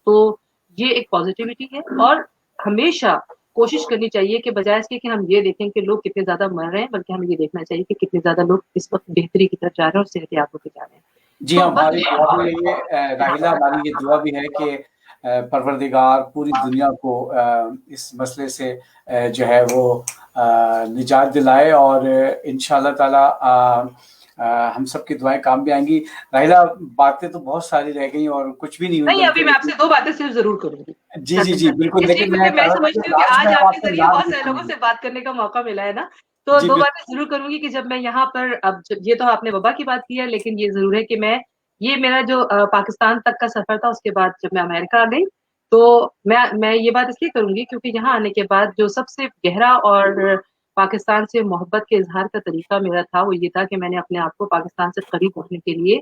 تو یہ ایک پازیٹیوٹی ہے. اور ہمیشہ کوشش کرنی چاہیے کہ بجائے اس کے کہ ہم یہ دیکھیں کہ لوگ کتنے زیادہ مر رہے ہیں، بلکہ ہمیں یہ دیکھنا چاہیے کہ کتنے زیادہ لوگ اس وقت بہتری کی طرف جا رہے ہیں اور صحت یاب ہو کے جا رہے ہیں. جی تو ہاں، بس ہماری دعا بھی یہی ہے راحیلہ، ہماری یہ دعا بھی ہے کہ پروردگار پوری دنیا کو اس مسئلے سے جو ہے وہ نجات دلائے، اور انشاءاللہ تعالی ہم سب کی دعائیں کام بھی آئیں گی. راحیلہ، باتیں تو بہت ساری رہ گئی اور کچھ بھی نہیں ہوئی نہیں، ابھی میں آپ سے 2 باتیں صرف ضرور کروں گی. جی جی جی بالکل، اس لیے لیکن میں کیونکہ چاہ میں رہا تھا کہ سمجھتی ہوں کہ لاسٹ آج میں ہم آپ کے آپ سے ذریعے نام بہت سارے لوگوں پوچھیں سے گے. بات کرنے کا موقع ملا ہے نا، تو جی 2 بالکل. باتیں ضرور کروں گی کہ جب میں یہاں پر اب یہ تو آپ نے وبا کی بات کی ہے، لیکن یہ ضرور ہے کہ یہ میرا جو پاکستان تک کا سفر تھا، اس کے بعد جب میں امریکہ آ گئی تو میں یہ بات اس لیے کروں گی کیونکہ یہاں آنے کے بعد جو سب سے گہرا اور پاکستان سے محبت کے اظہار کا طریقہ میرا تھا وہ یہ تھا کہ میں نے اپنے آپ کو پاکستان سے قریب رکھنے کے لیے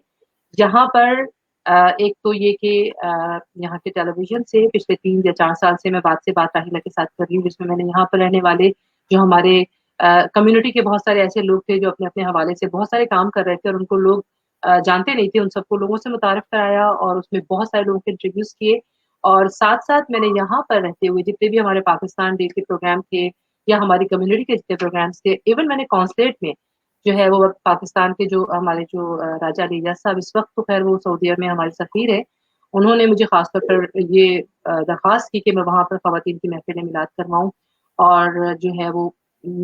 جہاں پر ایک تو یہ کہ یہاں کے ٹیلی ویژن سے پچھلے 3 یا 4 سال سے میں بات سے بات راحیلہ کے ساتھ کر رہی ہوں، جس میں نے یہاں پر رہنے والے جو ہمارے کمیونٹی کے بہت سارے ایسے لوگ تھے جو اپنے اپنے حوالے سے بہت سارے کام کر رہے تھے اور ان کو لوگ جانتے نہیں تھے، ان سب کو لوگوں سے متعارف کرایا اور اس میں بہت سارے لوگوں کو انٹروڈیوس کیے. اور ساتھ ساتھ میں نے یہاں پر رہتے ہوئے جتنے بھی ہمارے پاکستان ڈے کے پروگرام تھے یا ہماری کمیونٹی کے جتنے پروگرامس تھے، ایون میں نے کانسلیٹ میں جو ہے وہ پاکستان کے جو ہمارے جو راجہ الیاس صاحب اس وقت تو خیر وہ سعودیہ میں ہمارے سفیر ہے، انہوں نے مجھے خاص طور پر یہ درخواست کی کہ میں وہاں پر خواتین کی محفل میلاد کرواؤں. اور جو ہے وہ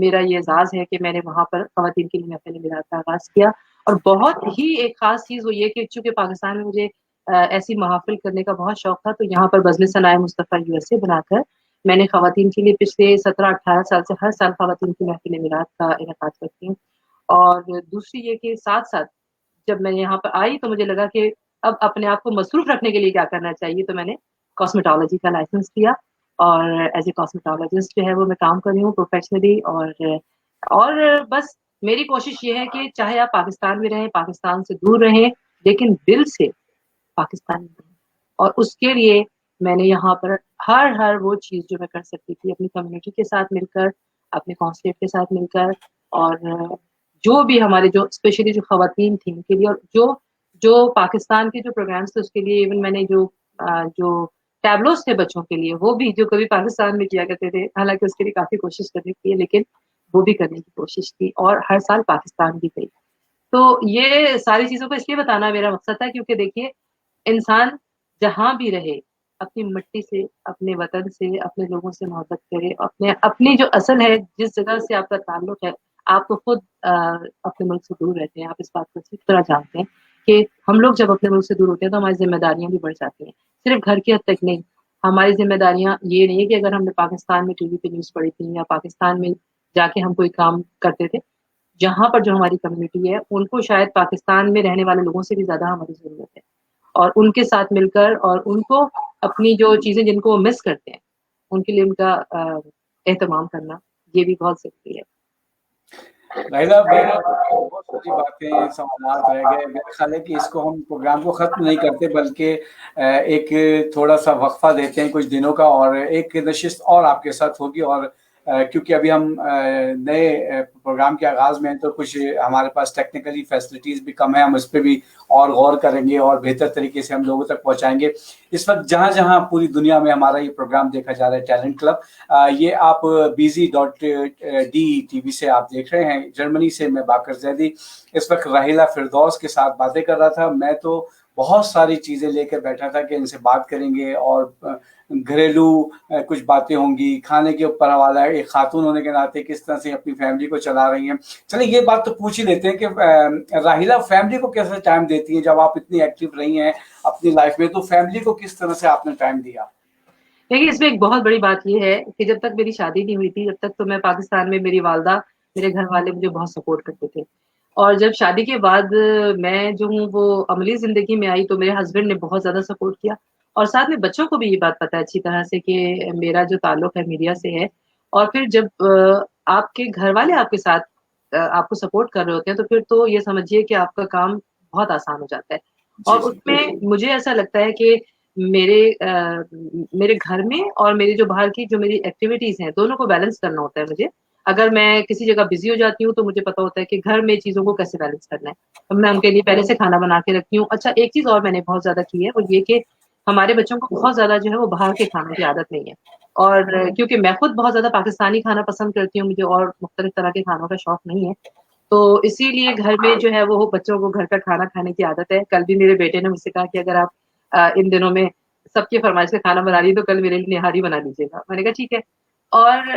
میرا یہ اعزاز ہے کہ میں نے وہاں پر خواتین کی محفل میلاد کا آغاز کیا. اور بہت ہی ایک خاص چیز وہ یہ کہ چونکہ پاکستان میں مجھے ایسی محافل کرنے کا بہت شوق تھا، تو یہاں پر بزم ثنائے مصطفیٰ USA بنا کر میں نے خواتین کے لیے پچھلے 17-18 سال سے ہر سال خواتین کی محفل میلاد کا انعقاد کرتی ہوں. اور دوسری یہ کہ ساتھ ساتھ جب میں یہاں پر آئی تو مجھے لگا کہ اب اپنے آپ کو مصروف رکھنے کے لیے کیا کرنا چاہیے، تو میں نے کاسمیٹالوجی کا لائسنس لیا اور ایز اے کاسمیٹالوجسٹ جو ہے وہ میں کام کر رہی ہوں پروفیشنلی. اور بس میری کوشش یہ ہے کہ چاہے آپ پاکستان میں رہیں، پاکستان سے دور رہیں، لیکن دل سے پاکستان میں رہیں. اور اس کے لیے میں نے یہاں پر ہر وہ چیز جو میں کر سکتی تھی اپنی کمیونٹی کے ساتھ مل کر، اپنے کانسلیٹ کے ساتھ مل کر، اور جو بھی ہمارے جو اسپیشلی جو خواتین تھیں ان کے لیے، اور جو پاکستان کے جو پروگرامس تھے اس کے لیے ایون میں نے جو ٹیبلوز تھے بچوں کے لیے وہ بھی جو کبھی پاکستان میں کیا کرتے تھے، حالانکہ اس کے لیے کافی کوشش کرنی کی، لیکن وہ بھی کرنے کی کوشش کی اور ہر سال پاکستان بھی گئی. تو یہ ساری چیزوں کو اس لیے بتانا میرا مقصد تھا کیونکہ دیکھیے انسان جہاں بھی رہے اپنی مٹی سے، اپنے وطن سے، اپنے لوگوں سے محبت کرے، اپنی جو اصل ہے جس جگہ سے آپ کا تعلق ہے. آپ تو خود اپنے ملک سے دور رہتے ہیں، آپ اس بات کو اچھی طرح جانتے ہیں کہ ہم لوگ جب اپنے ملک سے دور ہوتے ہیں تو ہماری ذمہ داریاں بھی بڑھ جاتی ہیں. صرف گھر کی حد تک نہیں، ہماری ذمہ داریاں یہ نہیں ہے کہ اگر ہم نے پاکستان میں ٹی وی پہ نیوز پڑھی تھی یا پاکستان میں جا کے ہم کوئی کام کرتے تھے، جہاں پر جو ہماری کمیونٹی ہے ان کو شاید پاکستان میں رہنے والے لوگوں سے بھی زیادہ ہماری ضرورت ہے. اور ان کے ساتھ مل کر اور ان کو اپنی جو چیزیں جن کو وہ مس کرتے ہیں ان کے لیے ان کا اہتمام کرنا یہ بھی بہت ضروری ہے. راحیلہ، بہت ساری باتیں سوالات رہ گئے. میرا خیال ہے کہ اس کو ہم پروگرام کو ختم نہیں کرتے بلکہ ایک تھوڑا سا وقفہ دیتے ہیں کچھ دنوں کا، اور ایک نشست اور آپ کے ساتھ ہوگی. اور کیونکہ ابھی ہم نئے پروگرام کے آغاز میں ہیں تو کچھ ہمارے پاس ٹیکنیکلی فیسلٹیز بھی کم ہیں، ہم اس پہ بھی اور غور کریں گے اور بہتر طریقے سے ہم لوگوں تک پہنچائیں گے. اس وقت جہاں جہاں پوری دنیا میں ہمارا یہ پروگرام دیکھا جا رہا ہے ٹیلنٹ کلب، یہ آپ BZ.de TV سے آپ دیکھ رہے ہیں. جرمنی سے میں باقر زیدی اس وقت راحیلہ فردوس کے ساتھ باتیں کر رہا تھا. میں تو بہت ساری چیزیں لے کر بیٹھا تھا کہ ان سے بات کریں گے اور گھریلو کچھ باتیں ہوں گی، کھانے کے اوپر حوالہ ہے، ایک خاتون ہونے کے ناطے کس طرح سے اپنی فیملی کو چلا رہی ہیں. چلیں یہ بات تو پوچھ ہی لیتے ہیں کہ راحیلہ فیملی کو کیسے ٹائم دیتی ہیں؟ جب آپ اتنی ایکٹیو رہی ہیں اپنی لائف میں تو فیملی کو کس طرح سے آپ نے ٹائم دیا؟ دیکھیے اس میں ایک بہت بڑی بات یہ ہے کہ جب تک میری شادی نہیں ہوئی تھی جب تک تو میں پاکستان میں میری والدہ، میرے گھر والے مجھے بہت سپورٹ کرتے تھے. اور جب شادی کے بعد میں جو ہوں وہ عملی زندگی میں آئی تو میرے ہسبینڈ نے بہت زیادہ سپورٹ کیا. اور ساتھ میں بچوں کو بھی یہ بات پتہ ہے اچھی طرح سے کہ میرا جو تعلق ہے میڈیا سے ہے. اور پھر جب آپ کے گھر والے آپ کے ساتھ آپ کو سپورٹ کر رہے ہوتے ہیں تو پھر تو یہ سمجھیے کہ آپ کا کام بہت آسان ہو جاتا ہے. جی اور اس جی میں مجھے ایسا لگتا ہے کہ میرے گھر میں اور میری جو باہر کی جو میری ایکٹیویٹیز ہیں دونوں کو بیلنس کرنا ہوتا ہے مجھے. अगर मैं किसी जगह बिजी हो जाती हूँ तो मुझे पता होता है कि घर में चीज़ों को कैसे बैलेंस करना है, तो मैं उनके लिए पहले से खाना बना के रखती हूँ। अच्छा, एक चीज़ और मैंने बहुत ज़्यादा की है, वो ये कि हमारे बच्चों को बहुत ज़्यादा जो है वो बाहर के खाने की आदत नहीं है, और क्योंकि मैं खुद बहुत ज़्यादा पाकिस्तानी खाना पसंद करती हूँ, मुझे और मुख्तलिफ तरह के खानों का शौक नहीं है, तो इसीलिए घर में जो है वो बच्चों को घर का खाना खाने की आदत है। कल भी मेरे बेटे ने मुझसे कहा कि अगर आप इन दिनों में सबकी फरमाइश का खाना बना रही है तो कल मेरे लिए निहारी बना लीजिएगा। मैंने कहा ठीक है। और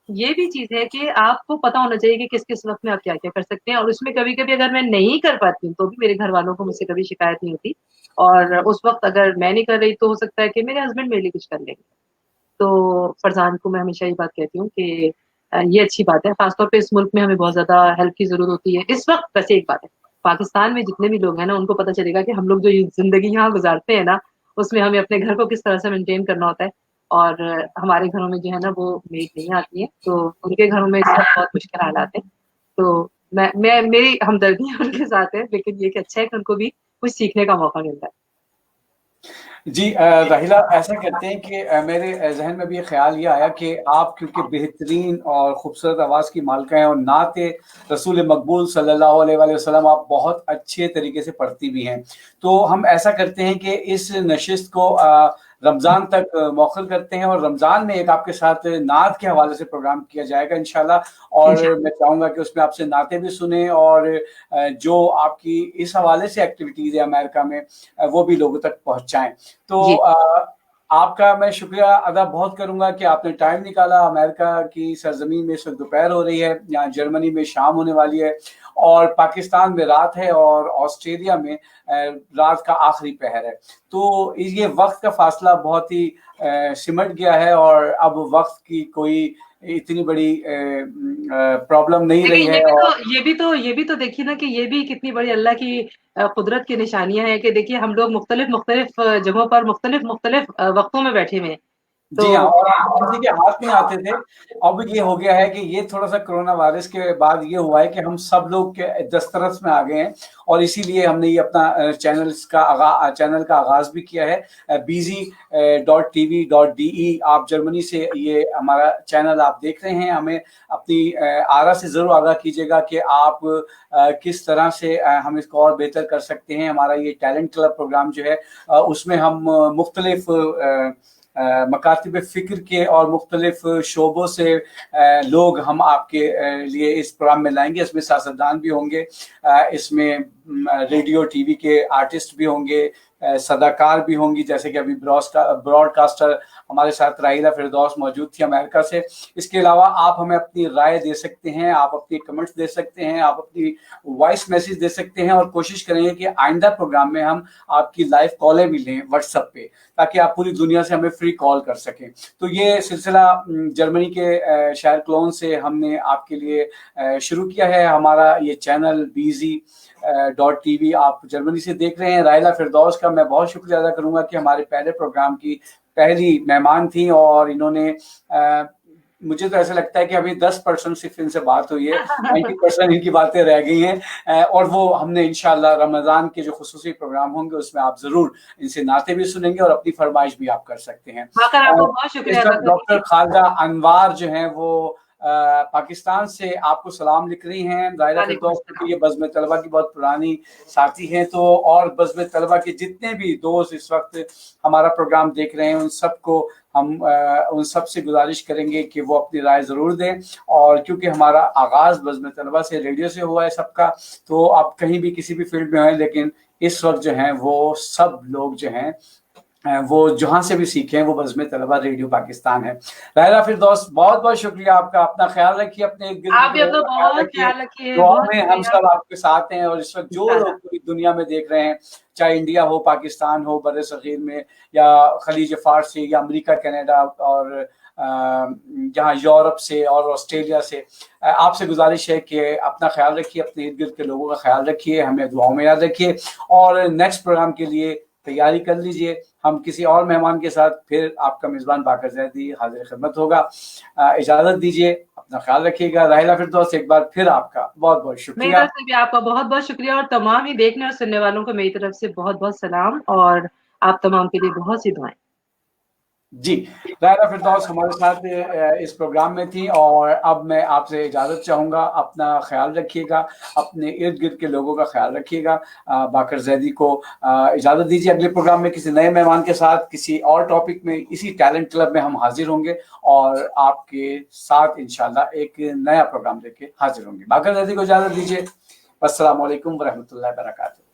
ये भी चीज़ है कि आपको पता होना चाहिए कि किस-किस वक़्त में आप क्या-क्या कर सकते हैं, और उसमें कभी-कभी अगर मैं नहीं कर पाती हूँ, तो भी मेरे घर वालों को मुझसे कभी शिकायत नहीं होती, और उस वक़्त अगर मैं नहीं कर रही तो हो सकता है कि मेरे हस्बैंड मेरे लिए कुछ कर लेंगे। तो फरज़ान को मैं हमेशा ये बात कहती हूँ कि ये अच्छी बात है, ख़ास तौर पे इस मुल्क में हमें बहुत ज़्यादा हेल्प की ज़रूरत होती है। इस वक़्त वैसे एक बात है, पाकिस्तान में जितने भी लोग हैं ना, उनको पता चलेगा कि हम लोग जो ये ज़िंदगी यहाँ गुज़ारते हैं ना, उसमें हमें अपने घर को किस तरह से मेंटेन करना होता है, और हमारे घरों में जो है ना वो मेड नहीं आती है, तो उनके घरों में इस वक़्त बहुत मुश्किल हालात हैं। तो मैं मेरी हमदर्दी उनके साथ है, लेकिन ये कि अच्छा है कि उनको भी कुछ सीखने का मौका मिलता है। जी राहिला, ऐसा कहते हैं कि मेरे ज़हन में भी ये ख्याल ये आया कि आप क्योंकि बेहतरीन और खूबसूरत आवाज़ की मालिका हैं और नाते रसूल मकबूल सल्लल्लाहु अलैहि वसल्लम आप बहुत अच्छे तरीके से पढ़ती भी हैं, तो हम ऐसा करते हैं कि इस नशिस्त को रमज़ान तक मौखर करते हैं, और रमज़ान में एक आपके साथ नात के हवाले से प्रोग्राम किया जाएगा इंशाल्लाह, और मैं चाहूँगा कि उसमें आपसे नाते भी सुने, और जो आपकी इस हवाले से एक्टिविटीज़ है अमेरिका में वो भी लोगों तक पहुँचाएँ। तो जी। आपका मैं शुक्रिया अदा बहुत करूँगा कि आपने टाइम निकाला। अमेरिका की सरज़मीन में इस वक़्त दोपहर हो रही है, यहाँ जर्मनी में शाम होने वाली है, और पाकिस्तान में रात है, और ऑस्ट्रेलिया में रात का आखिरी पहर है। तो ये वक़्त का फ़ासला बहुत ही सिमट गया है, और अब वक़्त की कोई इतनी बड़ी प्रॉब्लम नहीं रही देखिए, है। और ये भी तो देखिए ना कि ये भी कितनी बड़ी अल्लाह की कुदरत की निशानियाँ हैं कि देखिए हम लोग मुख्तलिफ जगहों पर मुख्तलिफ वक़्तों में बैठे हुए हैं। जी हाँ, तो और आप किसी के हाथ नहीं आते थे। अब ये हो गया है कि ये थोड़ा-सा कोरोना वायरस के बाद ये हुआ है कि हम सब लोग के दस्तरस में आ गए हैं, और इसीलिए हमने ये अपना चैनल का आगाज़ भी किया है। busy.tv.de आप जर्मनी से ये हमारा चैनल आप देख रहे हैं। हमें अपनी आरा से ज़रूर आगाह कीजिएगा कि आप किस तरह से हम इसको और बेहतर कर सकते हैं। हमारा ये टैलेंट क्लब प्रोग्राम जो है उसमें हम मुख्तलिफ मकातिब फ़िक्र के और मुख्तलिफ शोबों से लोग हम आपके लिए इस प्रोग्राम में लाएंगे। इसमें सियासतदान भी होंगे, इसमें रेडियो टीवी के आर्टिस्ट भी होंगे, सदाकार भी होंगी, जैसे कि अभी ब्रॉडकास्टर हमारे साथ राहिला फिरदौस मौजूद थी अमेरिका से। इसके अलावा आप हमें अपनी राय दे सकते हैं, आप अपनी कमेंट्स दे सकते हैं, आप अपनी वॉइस मैसेज दे सकते हैं, और कोशिश करेंगे कि आइंदा प्रोग्राम में हम आपकी लाइव कॉलें भी लें व्हाट्सएप पे, ताकि आप पूरी दुनिया से हमें फ्री कॉल कर सकें। तो ये सिलसिला जर्मनी के शहर क्लोन से हमने आपके लिए शुरू किया है। हमारा ये चैनल busy.tv आप जर्मनी से देख रहे हैं। राहिला फिरदौस का मैं बहुत शुक्रिया अदा करूंगा कि हमारे पहले प्रोग्राम की पहली मेहमान थी, और इन्होंने मुझे तो ऐसा लगता है कि अभी 10% सिर्फ इनसे बात हुई है, 90% इनकी बातें रह गई हैं, और वो हमने इंशाल्लाह रमज़ान के जो खुसूसी प्रोग्राम होंगे उसमें आप ज़रूर इनसे नाते भी सुनेंगे, और अपनी फरमाइश भी आप कर सकते हैं। वाक़ई आपको बहुत शुक्रिया इस अदा वक्त डॉक्टर करूँगी। खालदा अनवार जो हैं वो पाकिस्तान से आपको सलाम लिख रही हैं। राहिला वालेकुम फिरदौस अस्सलाम। क्योंकि ये बज़्म तलबा की बहुत पुरानी साथी हैं, तो और बज़्म तलबा के जितने भी दोस्त इस वक्त हमारा प्रोग्राम देख रहे हैं उन सबको हम उन सब से गुजारिश करेंगे कि वो अपनी राय ज़रूर दें। और क्योंकि हमारा आगाज़ बज़्म तलबा से, रेडियो से हुआ है सबका, तो आप कहीं भी किसी भी फील्ड में हैं, लेकिन इस वक्त जो हैं वो सब लोग जो हैं वो जहाँ से भी सीखे हैं वो बज़्म तलबा रेडियो पाकिस्तान है। राहिला फिरदौस, बहुत बहुत शुक्रिया आपका। अपना ख्याल रखिए, अपने इर्द गिर्द आप के भी लोगों अपना का ख्याल बहुत रखिए। ख़्याल रखिए, दुआ बहुत में हम शुक्रिया। सब आपके साथ हैं, और इस वक्त जो लोग इंशाअल्लाह। पूरी दुनिया में देख रहे हैं, चाहे इंडिया हो, पाकिस्तान हो, बर सग़ीर में, या खलीज फ़ारस से, या अमेरिका, कनाडा, और जहाँ यूरोप से और ऑस्ट्रेलिया से, आपसे गुजारिश है कि अपना ख्याल रखिए, अपने इर्द गिर्द के लोगों का ख्याल रखिए, हमें दुआओं में याद रखिए, और नेक्स्ट प्रोग्राम के लिए तैयारी कर लीजिए। हम किसी और मेहमान के साथ फिर आपका मेज़बान बाकर ज़ैदी हाजिर खिदमत होगा। इजाज़त दीजिए, अपना ख्याल रखिएगा। राहिला फिरदौस, एक बार फिर आपका बहुत बहुत मेरी शुक्रिया। तरफ से भी आपका बहुत-बहुत शुक्रिया, और तमाम ही देखने और सुनने वालों को मेरी तरफ से बहुत-बहुत सलाम, और आप तमाम के लिए बहुत सी दुआएँ। जी, ज़ाहिरा फिरदौस हमारे साथ इस प्रोग्राम में थी और अब मैं आपसे इजाज़त चाहूँगा। अपना ख़्याल रखिएगा, अपने इर्द-गिर्द के लोगों का ख़्याल रखिएगा। बाकर ज़ैदी को इजाज़त दीजिए। अगले प्रोग्राम में किसी नए मेहमान के साथ, किसी और टॉपिक में, इसी टैलेंट क्लब में हम हाज़िर होंगे और आपके साथ इंशाअल्लाह एक नया प्रोग्राम लेके हाज़िर होंगे। बाकर ज़ैदी को इजाज़त दीजिए। अस्सलामु अलैकुम व रहमतुल्लाहि व बरकातहू।